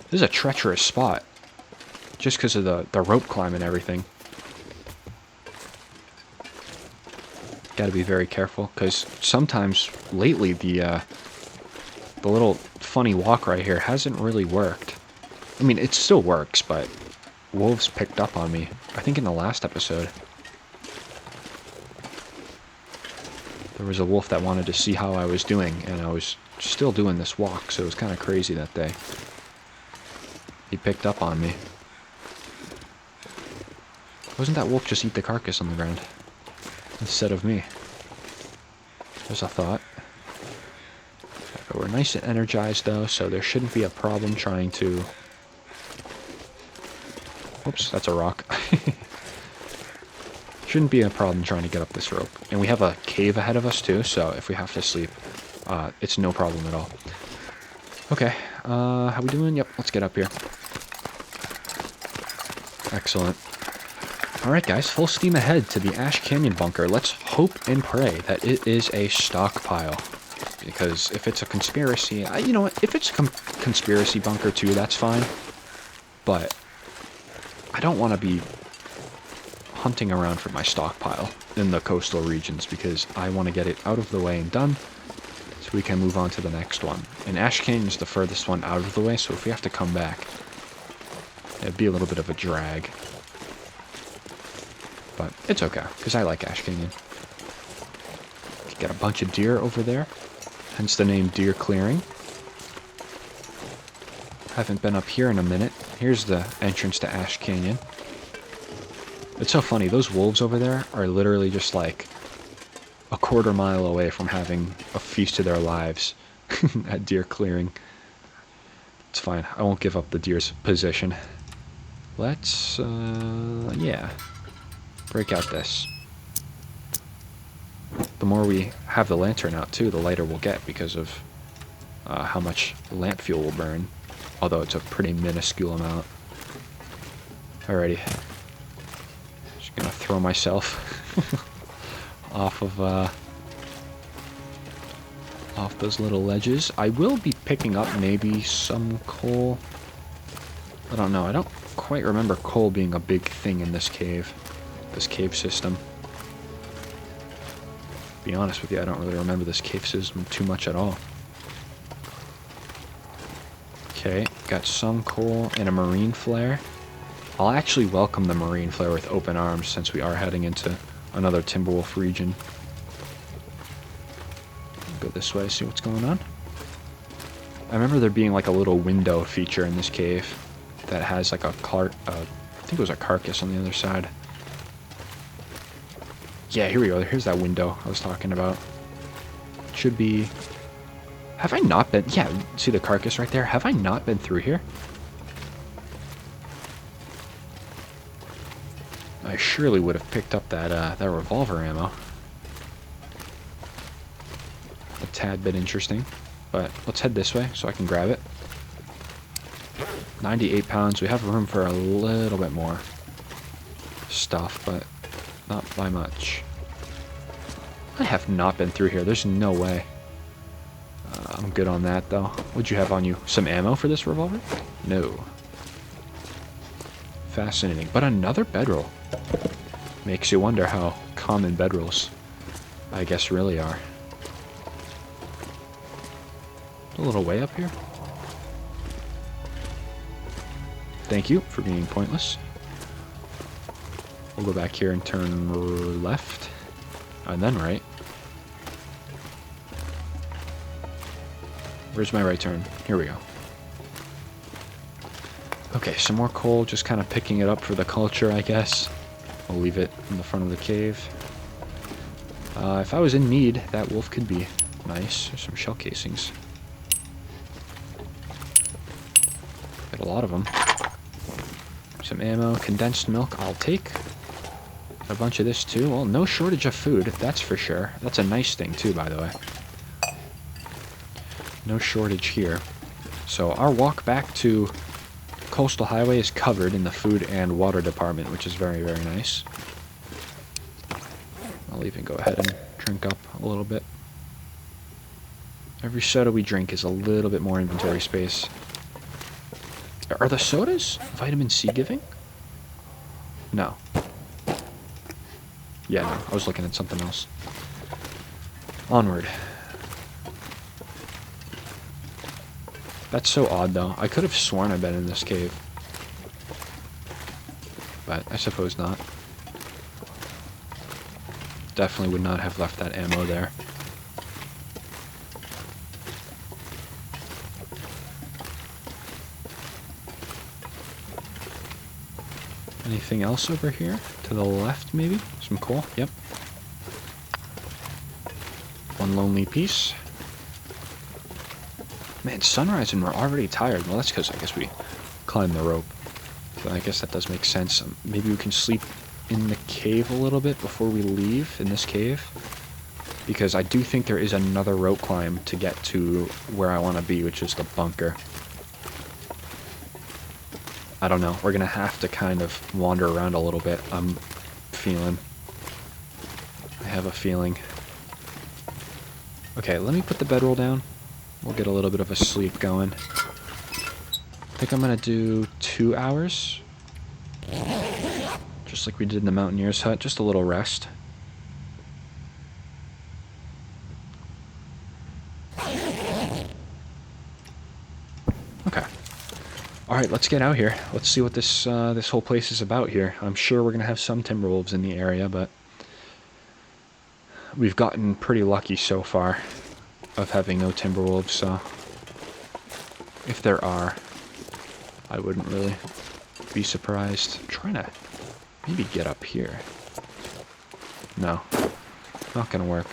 This is a treacherous spot. Just because of the rope climb and everything. Gotta be very careful, because sometimes, lately, the little funny walk right here hasn't really worked. I mean, it still works, but wolves picked up on me. I think in the last episode. There was a wolf that wanted to see how I was doing, and I was still doing this walk, so it was kind of crazy that day. He picked up on me. Wasn't that wolf just eat the carcass on the ground? Instead of me. There's a thought. But we're nice and energized though, so there shouldn't be a problem trying to... Whoops, that's a rock. Shouldn't be a problem trying to get up this rope. And we have a cave ahead of us too, so if we have to sleep, It's no problem at all. Okay, how we doing? Yep, let's get up here. Excellent. Alright guys, full steam ahead to the Ash Canyon bunker. Let's hope and pray that it is a stockpile. Because if it's a conspiracy, you know what, if it's a conspiracy bunker too, that's fine. But I don't want to be hunting around for my stockpile in the coastal regions because I want to get it out of the way and done so we can move on to the next one. And Ash Canyon is the furthest one out of the way, so if we have to come back, it'd be a little bit of a drag. But it's okay, because I like Ash Canyon. Got a bunch of deer over there, hence the name Deer Clearing. Haven't been up here in a minute. Here's the entrance to Ash Canyon. It's so funny, those wolves over there are literally just like a quarter mile away from having a feast of their lives at Deer Clearing. It's fine, I won't give up the deer's position. Let's, yeah. Break out this. The more we have the lantern out too, the lighter we'll get because of how much lamp fuel will burn. Although it's a pretty minuscule amount. Alrighty. Just gonna throw myself off of off those little ledges. I will be picking up maybe some coal. I don't know. I don't quite remember coal being a big thing in this cave system. To be honest with you, I don't really remember this cave system too much at all. Okay, got some coal and a marine flare. I'll actually welcome the marine flare with open arms since we are heading into another Timberwolf region. Go this way, see what's going on. I remember there being like a little window feature in this cave that has like a I think it was a carcass on the other side. Yeah, here we go. Here's that window I was talking about. Should be... Have I not been... Yeah, see the carcass right there? Have I not been through here? I surely would have picked up that that revolver ammo. A tad bit interesting. But let's head this way so I can grab it. 98 pounds. We have room for a little bit more stuff, but not by much. I have not been through here. There's no way. I'm good on that, though. What'd you have on you? Some ammo for this revolver? No. Fascinating. But another bedroll. Makes you wonder how common bedrolls, I guess, really are. A little way up here. Thank you for being pointless. We'll go back here and turn left. And then right. Where's my right turn? Here we go. Okay, some more coal, just kind of picking it up for the culture, I guess. I'll leave it in the front of the cave. If I was in need, that wolf could be nice. There's some shell casings. Got a lot of them. Some ammo, condensed milk, I'll take. A bunch of this too. Well, no shortage of food, that's for sure. That's a nice thing too, by the way. No shortage here. So our walk back to Coastal Highway is covered in the food and water department, which is very, very nice. I'll even go ahead and drink up a little bit. Every soda we drink is a little bit more inventory space. Are the sodas vitamin C giving? No. Yeah, no, I was looking at something else. Onward. That's so odd, though. I could have sworn I'd been in this cave. But I suppose not. Definitely would not have left that ammo there. Anything else over here? To the left, maybe? Some coal? Yep. One lonely piece. Man, it's sunrise and we're already tired. Well, that's because I guess we climbed the rope. So I guess that does make sense. Maybe we can sleep in the cave a little bit before we leave, in this cave. because I do think there is another rope climb to get to where I want to be, which is the bunker. I don't know. We're going to have to kind of wander around a little bit. I have a feeling. Okay, let me put the bedroll down. We'll get a little bit of a sleep going. I think I'm going to do 2 hours. Just like we did in the Mountaineer's hut. Just a little rest. Okay. Alright, let's get out here. Let's see what this this whole place is about here. I'm sure we're going to have some Timberwolves in the area, but we've gotten pretty lucky so far of having no Timberwolves, so if there are, I wouldn't really be surprised. I'm trying to maybe get up here. No, not going to work.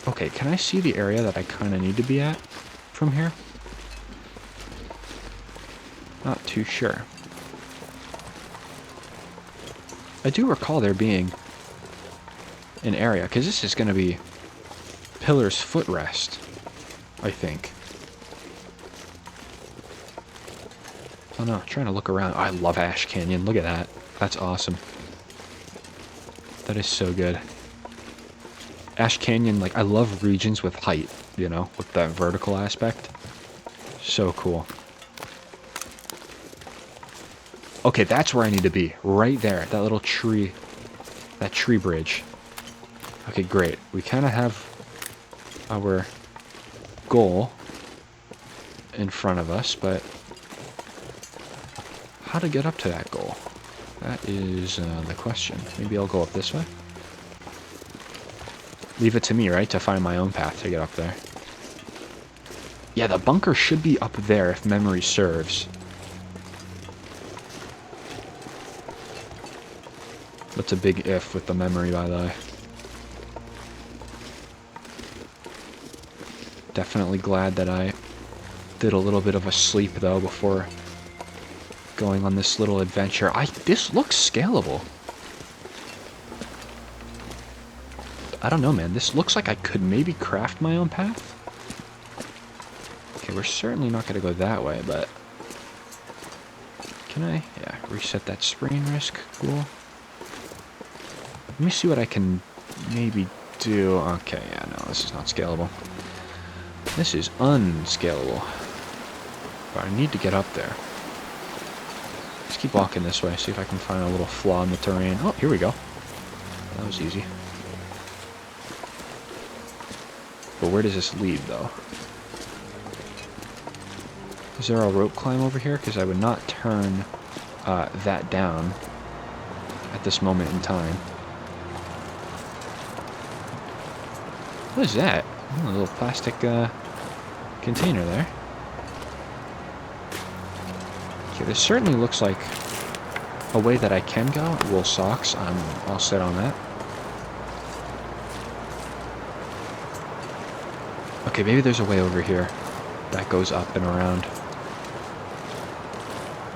Okay, can I see the area that I kind of need to be at from here? Not too sure. I do recall there being an area, because this is going to be Pillar's footrest, I think. Oh no, trying to look around. Oh, I love Ash Canyon. Look at that. That's awesome. That is so good. Ash Canyon, like, I love regions with height, you know, with that vertical aspect. So cool. Okay, that's where I need to be. Right there. That little tree. That tree bridge. Okay, great. We kind of have our goal in front of us, but how to get up to that goal? That is the question. Maybe I'll go up this way? Leave it to me, right? To find my own path to get up there. Yeah, the bunker should be up there if memory serves. That's a big if with the memory, by the way. Definitely glad that I did a little bit of a sleep, though, before going on this little adventure. This looks scalable. I don't know, man. This looks like I could maybe craft my own path. Okay, we're certainly not going to go that way, but... Can I? Yeah, reset that sprain risk. Cool. Let me see what I can maybe do. Okay, yeah, no, this is not scalable. This is unscalable. But I need to get up there. Let's keep walking this way, see if I can find a little flaw in the terrain. Oh, here we go. That was easy. But where does this lead, though? Is there a rope climb over here? Because I would not turn that down at this moment in time. What is that? Oh, a little plastic container there. Okay, this certainly looks like a way that I can go. Wool socks. I'm all set on that. Okay, maybe there's a way over here that goes up and around.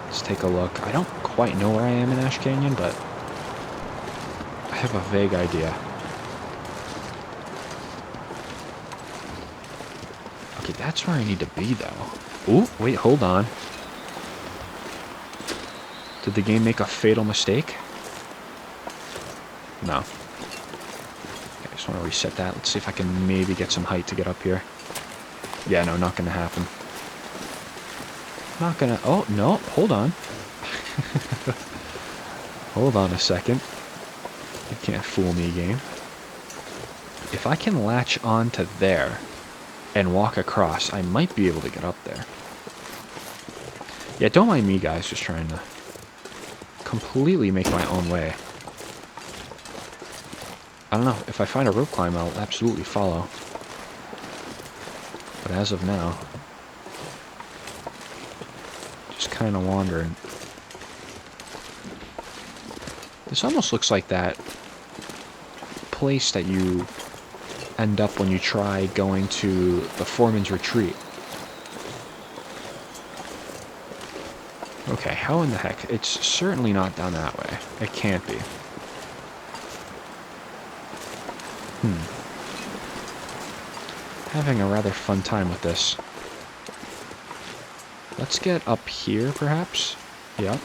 Let's take a look. I don't quite know where I am in Ash Canyon, but I have a vague idea. Okay, that's where I need to be, though. Ooh, wait, hold on. Did the game make a fatal mistake? No. Okay, I just want to reset that. Let's see if I can maybe get some height to get up here. Yeah, no, not gonna happen. Not gonna... Oh, no, hold on. Hold on a second. You can't fool me, game. If I can latch on to there and walk across, I might be able to get up there. Yeah, don't mind me, guys, just trying to completely make my own way. I don't know. If I find a rope climb, I'll absolutely follow. But as of now, just kind of wandering. This almost looks like that place that you end up when you try going to the Foreman's Retreat. Okay, how in the heck? It's certainly not down that way. It can't be. Having a rather fun time with this. Let's get up here, perhaps. Yep.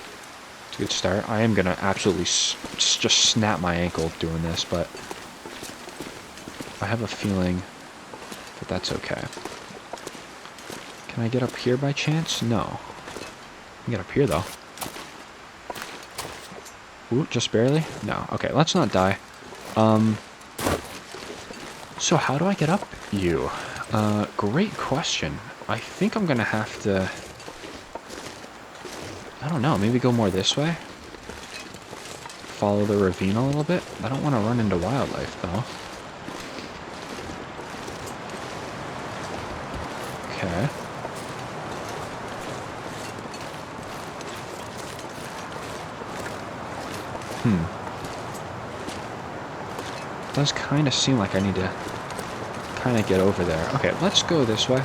It's a good start. I am going to absolutely just snap my ankle doing this, but I have a feeling that that's okay. Can I get up here by chance? No. I can get up here, though. Ooh, just barely? No. Okay, let's not die. So how do I get up you? Great question. I think I'm gonna have to... I don't know, maybe go more this way? Follow the ravine a little bit? I don't want to run into wildlife, though. Okay. Does kind of seem like I need to kind of get over there. Okay, let's go this way.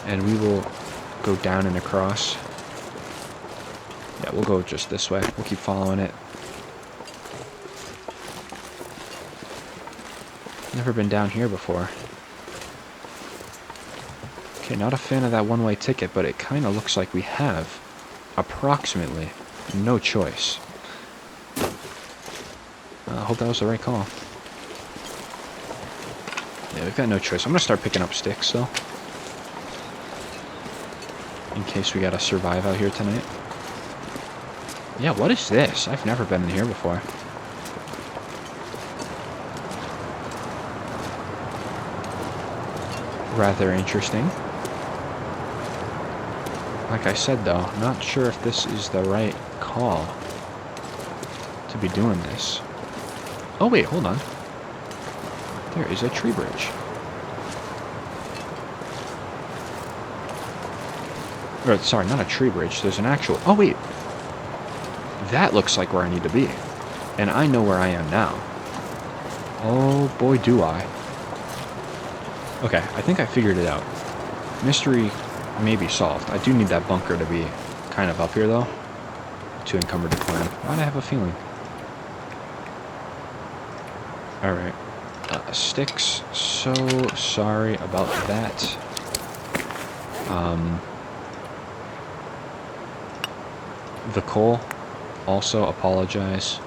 And we will go down and across. Yeah, we'll go just this way. We'll keep following it. Never been down here before. Okay, not a fan of that one-way ticket, but it kind of looks like we have approximately no choice. I hope that was the right call. Yeah, we've got no choice. I'm going to start picking up sticks, though. In case we gotta survive out here tonight. Yeah, what is this? I've never been in here before. Rather interesting. Like I said, though, not sure if this is the right call to be doing this. Oh, wait, hold on. There is a tree bridge. Or, sorry, not a tree bridge. There's an actual... Oh, wait. That looks like where I need to be. And I know where I am now. Oh, boy, do I. Okay, I think I figured it out. Mystery may be solved. I do need that bunker to be kind of up here, though. Too encumbered to climb. Why'd I have a feeling? Alright. Sticks. So sorry about that. The coal. Also apologize.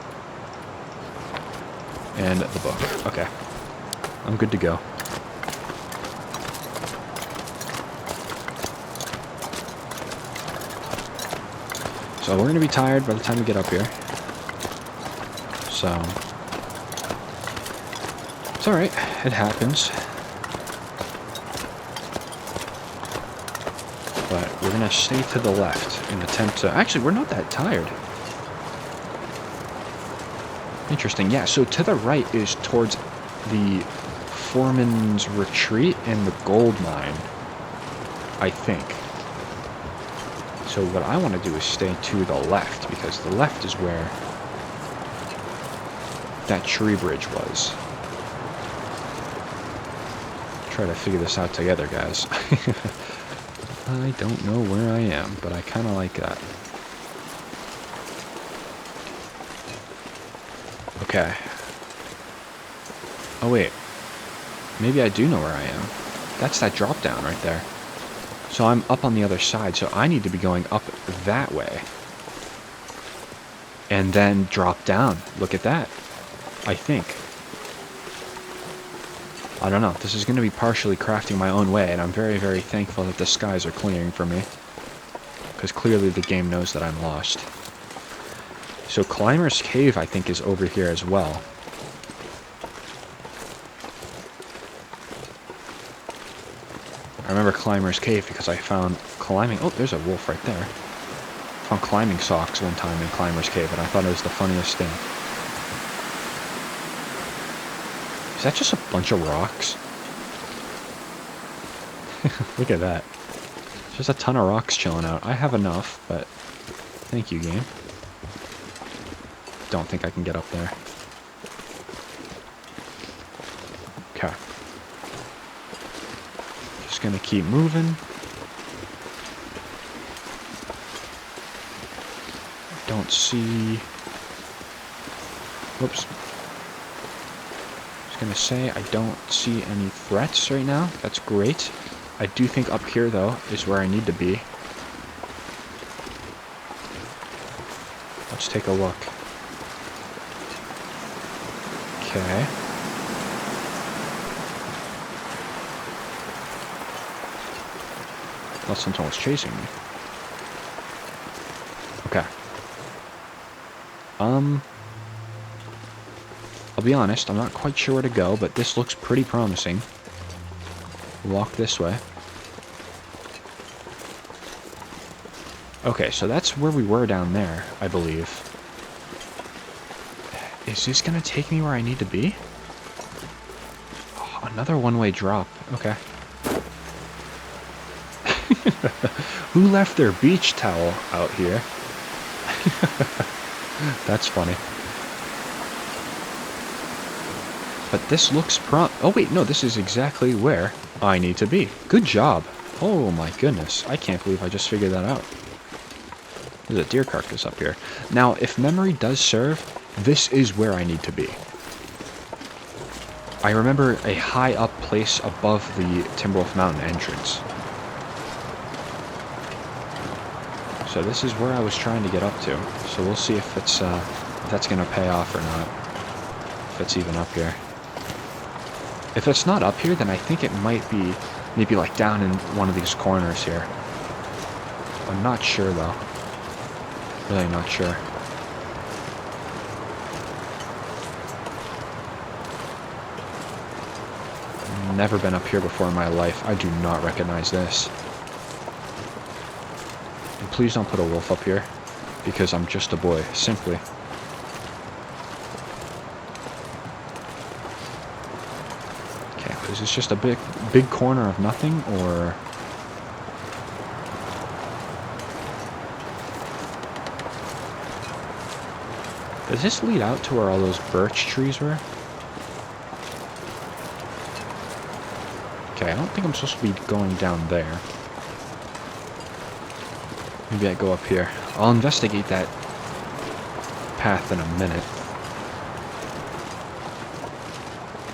And the book. Okay. I'm good to go. So we're going to be tired by the time we get up here. So... it's alright. It happens. But we're going to stay to the left and attempt to... actually, we're not that tired. Interesting. Yeah, so to the right is towards the Foreman's Retreat and the gold mine, I think. So what I want to do is stay to the left, because the left is where that tree bridge was. Try to figure this out together, guys. I don't know where I am, but I kind of like that. Okay. Oh, wait. Maybe I do know where I am. That's that drop down right there. So I'm up on the other side, so I need to be going up that way. And then drop down. Look at that. I think. I don't know. This is going to be partially crafting my own way, and I'm very, very thankful that the skies are clearing for me. Because clearly the game knows that I'm lost. So Climber's Cave, I think, is over here as well. I remember Climber's Cave because I found climbing... oh, there's a wolf right there. Found climbing socks one time in Climber's Cave, and I thought it was the funniest thing. Is that just a bunch of rocks? Look at that. Just a ton of rocks chilling out. I have enough, but thank you, game. Don't think I can get up there. Okay. Just gonna keep moving. Don't see... whoops. was gonna say, I don't see any threats right now. That's great. I do think up here, though, is where I need to be. Let's take a look. Okay. Unless someone was chasing me. Okay. I'll be honest, I'm not quite sure where to go, but this looks pretty promising. Walk this way. Okay, so that's where we were down there, I believe. Is this gonna take me where I need to be? Oh, another one-way drop. Okay. Who left their beach towel out here? That's funny. But this looks oh wait, no, this is exactly where I need to be. Good job. Oh my goodness, I can't believe I just figured that out. There's a deer carcass up here. Now, if memory does serve, this is where I need to be. I remember a high up place above the Timberwolf Mountain entrance. So this is where I was trying to get up to. So we'll see if it's if that's gonna pay off or not. If it's even up here. If it's not up here, then I think it might be maybe like down in one of these corners here. I'm not sure though. Really not sure. Never been up here before in my life. I do not recognize this. And please don't put a wolf up here, because I'm just a boy, simply. Okay, is this just a big corner of nothing, or... Does this lead out to where all those birch trees were? Okay, I don't think I'm supposed to be going down there. Maybe I go up here. I'll investigate that path in a minute.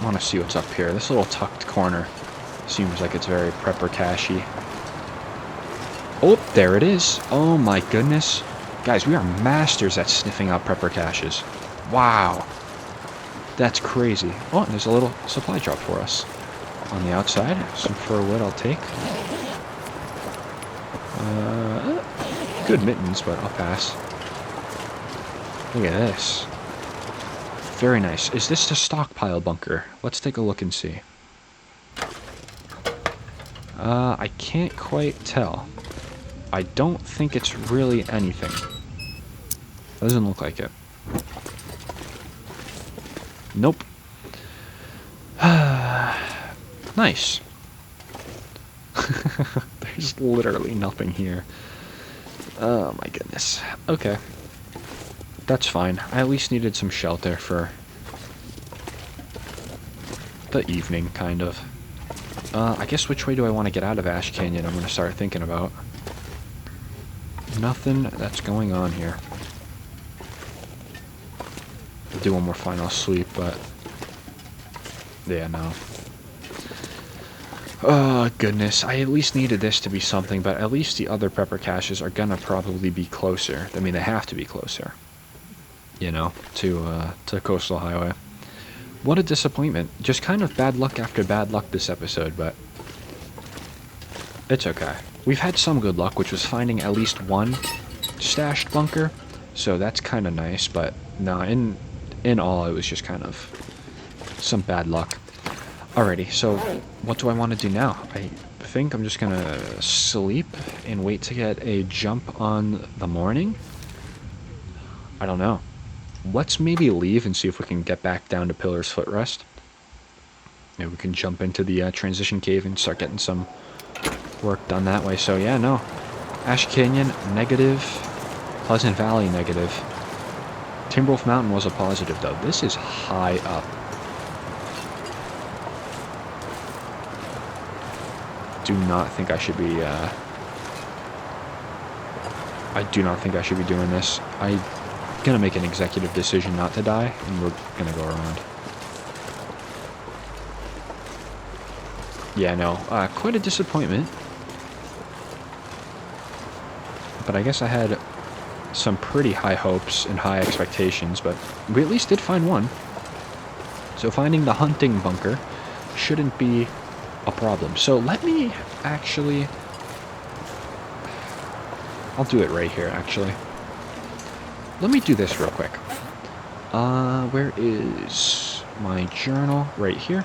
I want to see what's up here. This little tucked corner seems like it's very prepper cashy. Oh, there it is. Oh my goodness. Guys, we are masters at sniffing out prepper caches. Wow. That's crazy. Oh, and there's a little supply drop for us. On the outside, some fir wood I'll take. Good mittens, but I'll pass. Look at this. Very nice. Is this the stockpile bunker? Let's take a look and see. I can't quite tell. I don't think it's really anything. Doesn't look like it. Nope. Nice. There's literally nothing here. Oh my goodness. Okay. That's fine. I at least needed some shelter for the evening, kind of. I guess which way do I want to get out of Ash Canyon? I'm going to start thinking about. Nothing that's going on here. I'll do one more final sleep, but... yeah, no. Oh, goodness. I at least needed this to be something, but at least the other prepper caches are gonna probably be closer. I mean, they have to be closer. You know, to Coastal Highway. What a disappointment. Just kind of bad luck after bad luck this episode, but... it's okay. We've had some good luck, which was finding at least one stashed bunker, so that's kind of nice, but no, in all, it was just kind of some bad luck. Alrighty, so what do I want to do now? I think I'm just gonna sleep and wait to get a jump on the morning? I don't know. Let's maybe leave and see if we can get back down to Pillar's Footrest. Maybe we can jump into the transition cave and start getting some work done that way. So yeah, no. Ash Canyon, negative. Pleasant Valley, negative. Timberwolf Mountain was a positive, though. This is high up. Do not think I should be, I do not think I should be doing this. I'm gonna make an executive decision not to die, and we're gonna go around. Yeah, no, quite a disappointment. But I guess I had some pretty high hopes and high expectations, but we at least did find one. So finding the hunting bunker shouldn't be a problem. So let me actually... I'll do it right here, actually. Let me do this real quick. Where is my journal? Right here.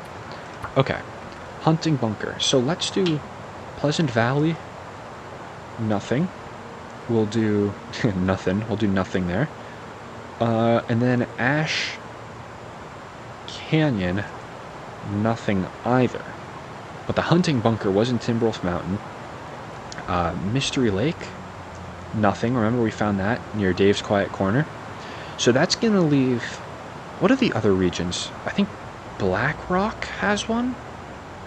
Okay. Hunting bunker. So let's do Pleasant Valley. Nothing. We'll do nothing. We'll do nothing there. And then Ash Canyon. Nothing either. But the hunting bunker was in Timberwolf Mountain. Mystery Lake. Nothing. Remember we found that near Dave's Quiet Corner. So that's going to leave... What are the other regions? I think Black Rock has one?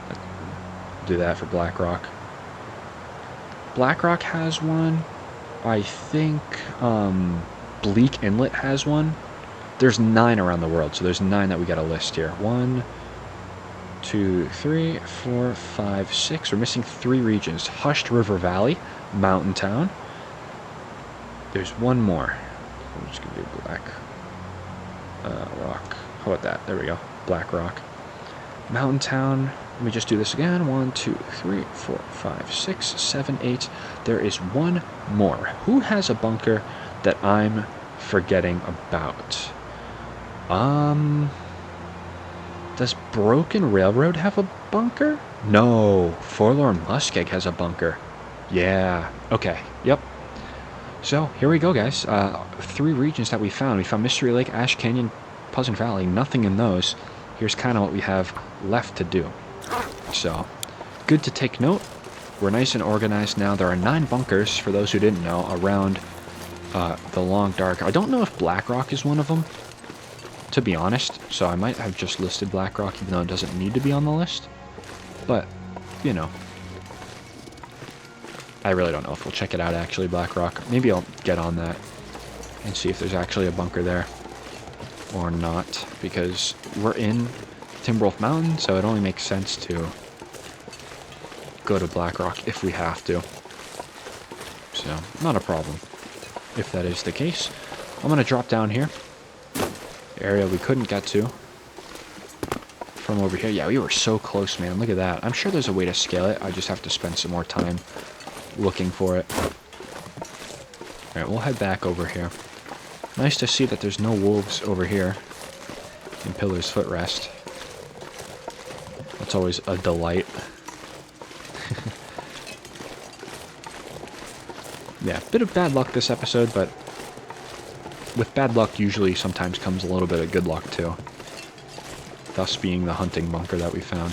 I'll do that for Black Rock. Black Rock has one. I think Bleak Inlet has one. There's 9 around the world, so there's 9 that we got to list here. 1, 2, 3, 4, 5, 6. We're missing 3 regions. Hushed River Valley, Mountain Town. There's one more. I'm just going to do Black Rock. How about that? There we go. Black Rock. Mountain Town. Let me just do this again. 1, 2, 3, 4, 5, 6, 7, 8. There is one more. Who has a bunker that I'm forgetting about? Does Broken Railroad have a bunker? No. Forlorn Muskeg has a bunker. Yeah. Okay. Yep. So, here we go, guys. 3 regions that we found. We found Mystery Lake, Ash Canyon, Pleasant Valley. Nothing in those. Here's kind of what we have left to do. So, good to take note. We're nice and organized now. There are 9 bunkers, for those who didn't know, around the Long Dark. I don't know if Black Rock is one of them, to be honest. So I might have just listed Black Rock, even though it doesn't need to be on the list. But, you know. I really don't know if we'll check it out, actually, Black Rock. Maybe I'll get on that and see if there's actually a bunker there or not, because we're in Timberwolf Mountain, so it only makes sense to go to Black Rock if we have to. So, not a problem if that is the case. I'm going to drop down here. The area we couldn't get to from over here. Yeah, we were so close, man. Look at that. I'm sure there's a way to scale it. I just have to spend some more time looking for it. Alright, we'll head back over here. Nice to see that there's no wolves over here in Pillar's Footrest. That's always a delight. Yeah, bit of bad luck this episode, but with bad luck usually sometimes comes a little bit of good luck too. Thus being the hunting bunker that we found.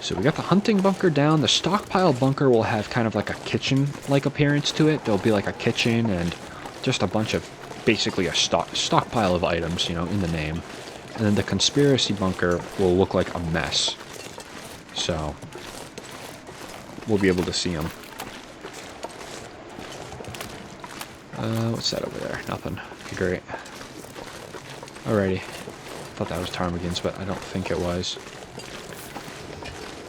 So we got the hunting bunker down. The stockpile bunker will have kind of like a kitchen-like appearance to it. There'll be like a kitchen and just a bunch of, basically a stockpile of items, you know, in the name. And then the conspiracy bunker will look like a mess. So we'll be able to see them. What's that over there? Nothing. Okay, great. Alrighty. Thought that was ptarmigans, but I don't think it was.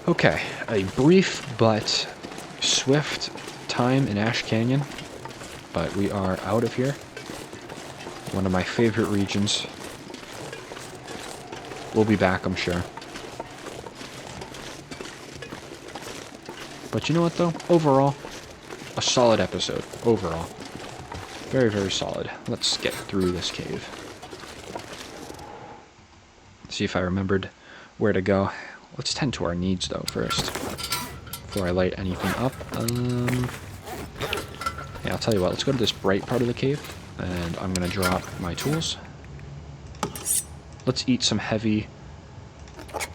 Okay, a brief but swift time in Ash Canyon, but we are out of here. One of my favorite regions. We'll be back, I'm sure. But you know what, though? Overall, a solid episode. Overall. Very, very solid. Let's get through this cave. See if I remembered where to go. Let's tend to our needs, though, first. Before I light anything up. Yeah, I'll tell you what. Let's go to this bright part of the cave. And I'm going to drop my tools. Let's eat some heavy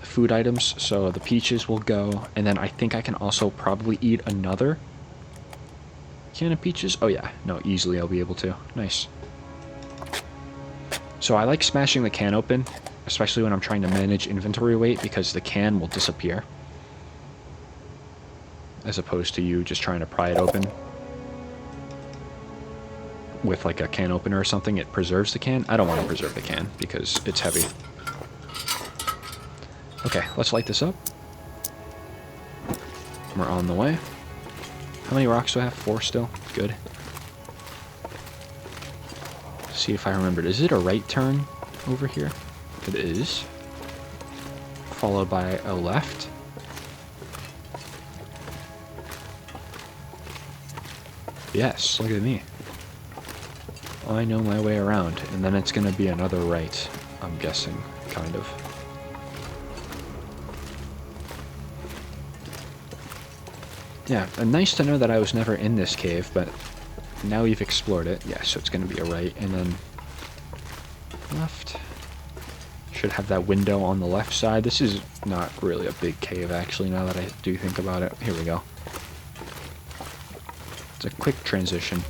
food items. So the peaches will go. And then I think I can also probably eat another can of peaches. Oh, yeah. No, easily I'll be able to. Nice. So I like smashing the can open, especially when I'm trying to manage inventory weight, because the can will disappear. As opposed to you just trying to pry it open. With like a can opener or something, it preserves the can. I don't want to preserve the can because it's heavy. Okay, let's light this up. We're on the way. How many rocks do I have? 4 still? Good. See if I remembered. Is it a right turn over here? It is. Followed by a left. Yes, look at me. I know my way around. And then it's going to be another right, I'm guessing, kind of. Yeah, nice to know that I was never in this cave, but now we've explored it. Yeah, so it's going to be a right, and then left. Should have that window on the left side. This is not really a big cave, actually, now that I do think about it. Here we go. It's a quick transition.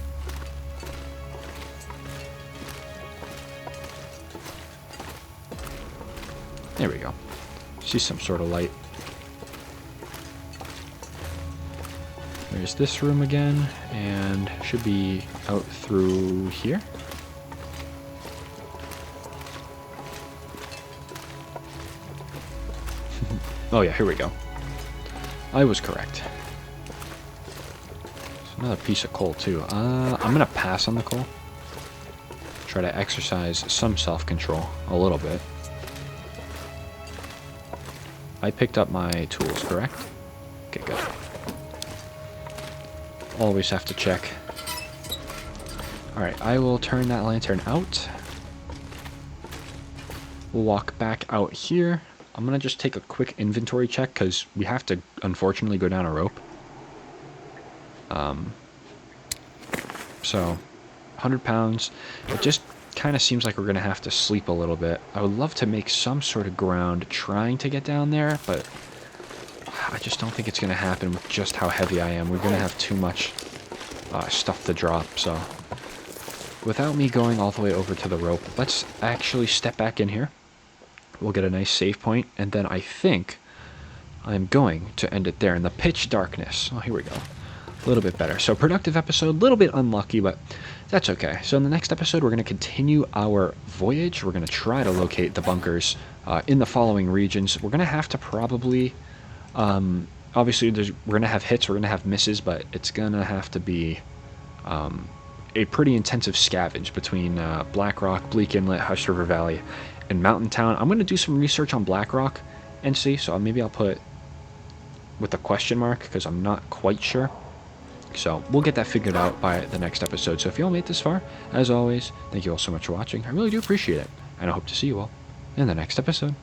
There we go. See some sort of light. There's this room again, and should be out through here. Oh yeah, here we go. I was correct. There's another piece of coal too. I'm gonna pass on the coal. Try to exercise some self-control, a little bit. I picked up my tools, correct? Okay, good. Always have to check. Alright, I will turn that lantern out. We'll walk back out here. I'm going to just take a quick inventory check because we have to, unfortunately, go down a rope. So, 100 pounds. It just kind of seems like we're going to have to sleep a little bit. I would love to make some sort of ground trying to get down there, but I just don't think it's going to happen with just how heavy I am. We're going to have too much stuff to drop, so without me going all the way over to the rope, let's actually step back in here. We'll get a nice save point, and then I think I'm going to end it there in the pitch darkness. Oh, here we go. A little bit better. So, productive episode, a little bit unlucky, but that's okay. So in the next episode, we're going to continue our voyage. We're going to try to locate the bunkers in the following regions. We're going to have to probably... obviously, we're going to have hits, we're going to have misses, but it's going to have to be a pretty intensive scavenge between Black Rock, Bleak Inlet, Hush River Valley, and Mountain Town. I'm going to do some research on Black Rock and see, so maybe I'll put with a question mark, because I'm not quite sure. So we'll get that figured out by the next episode. So if you all made this far, as always, thank you all so much for watching. I really do appreciate it, and I hope to see you all in the next episode.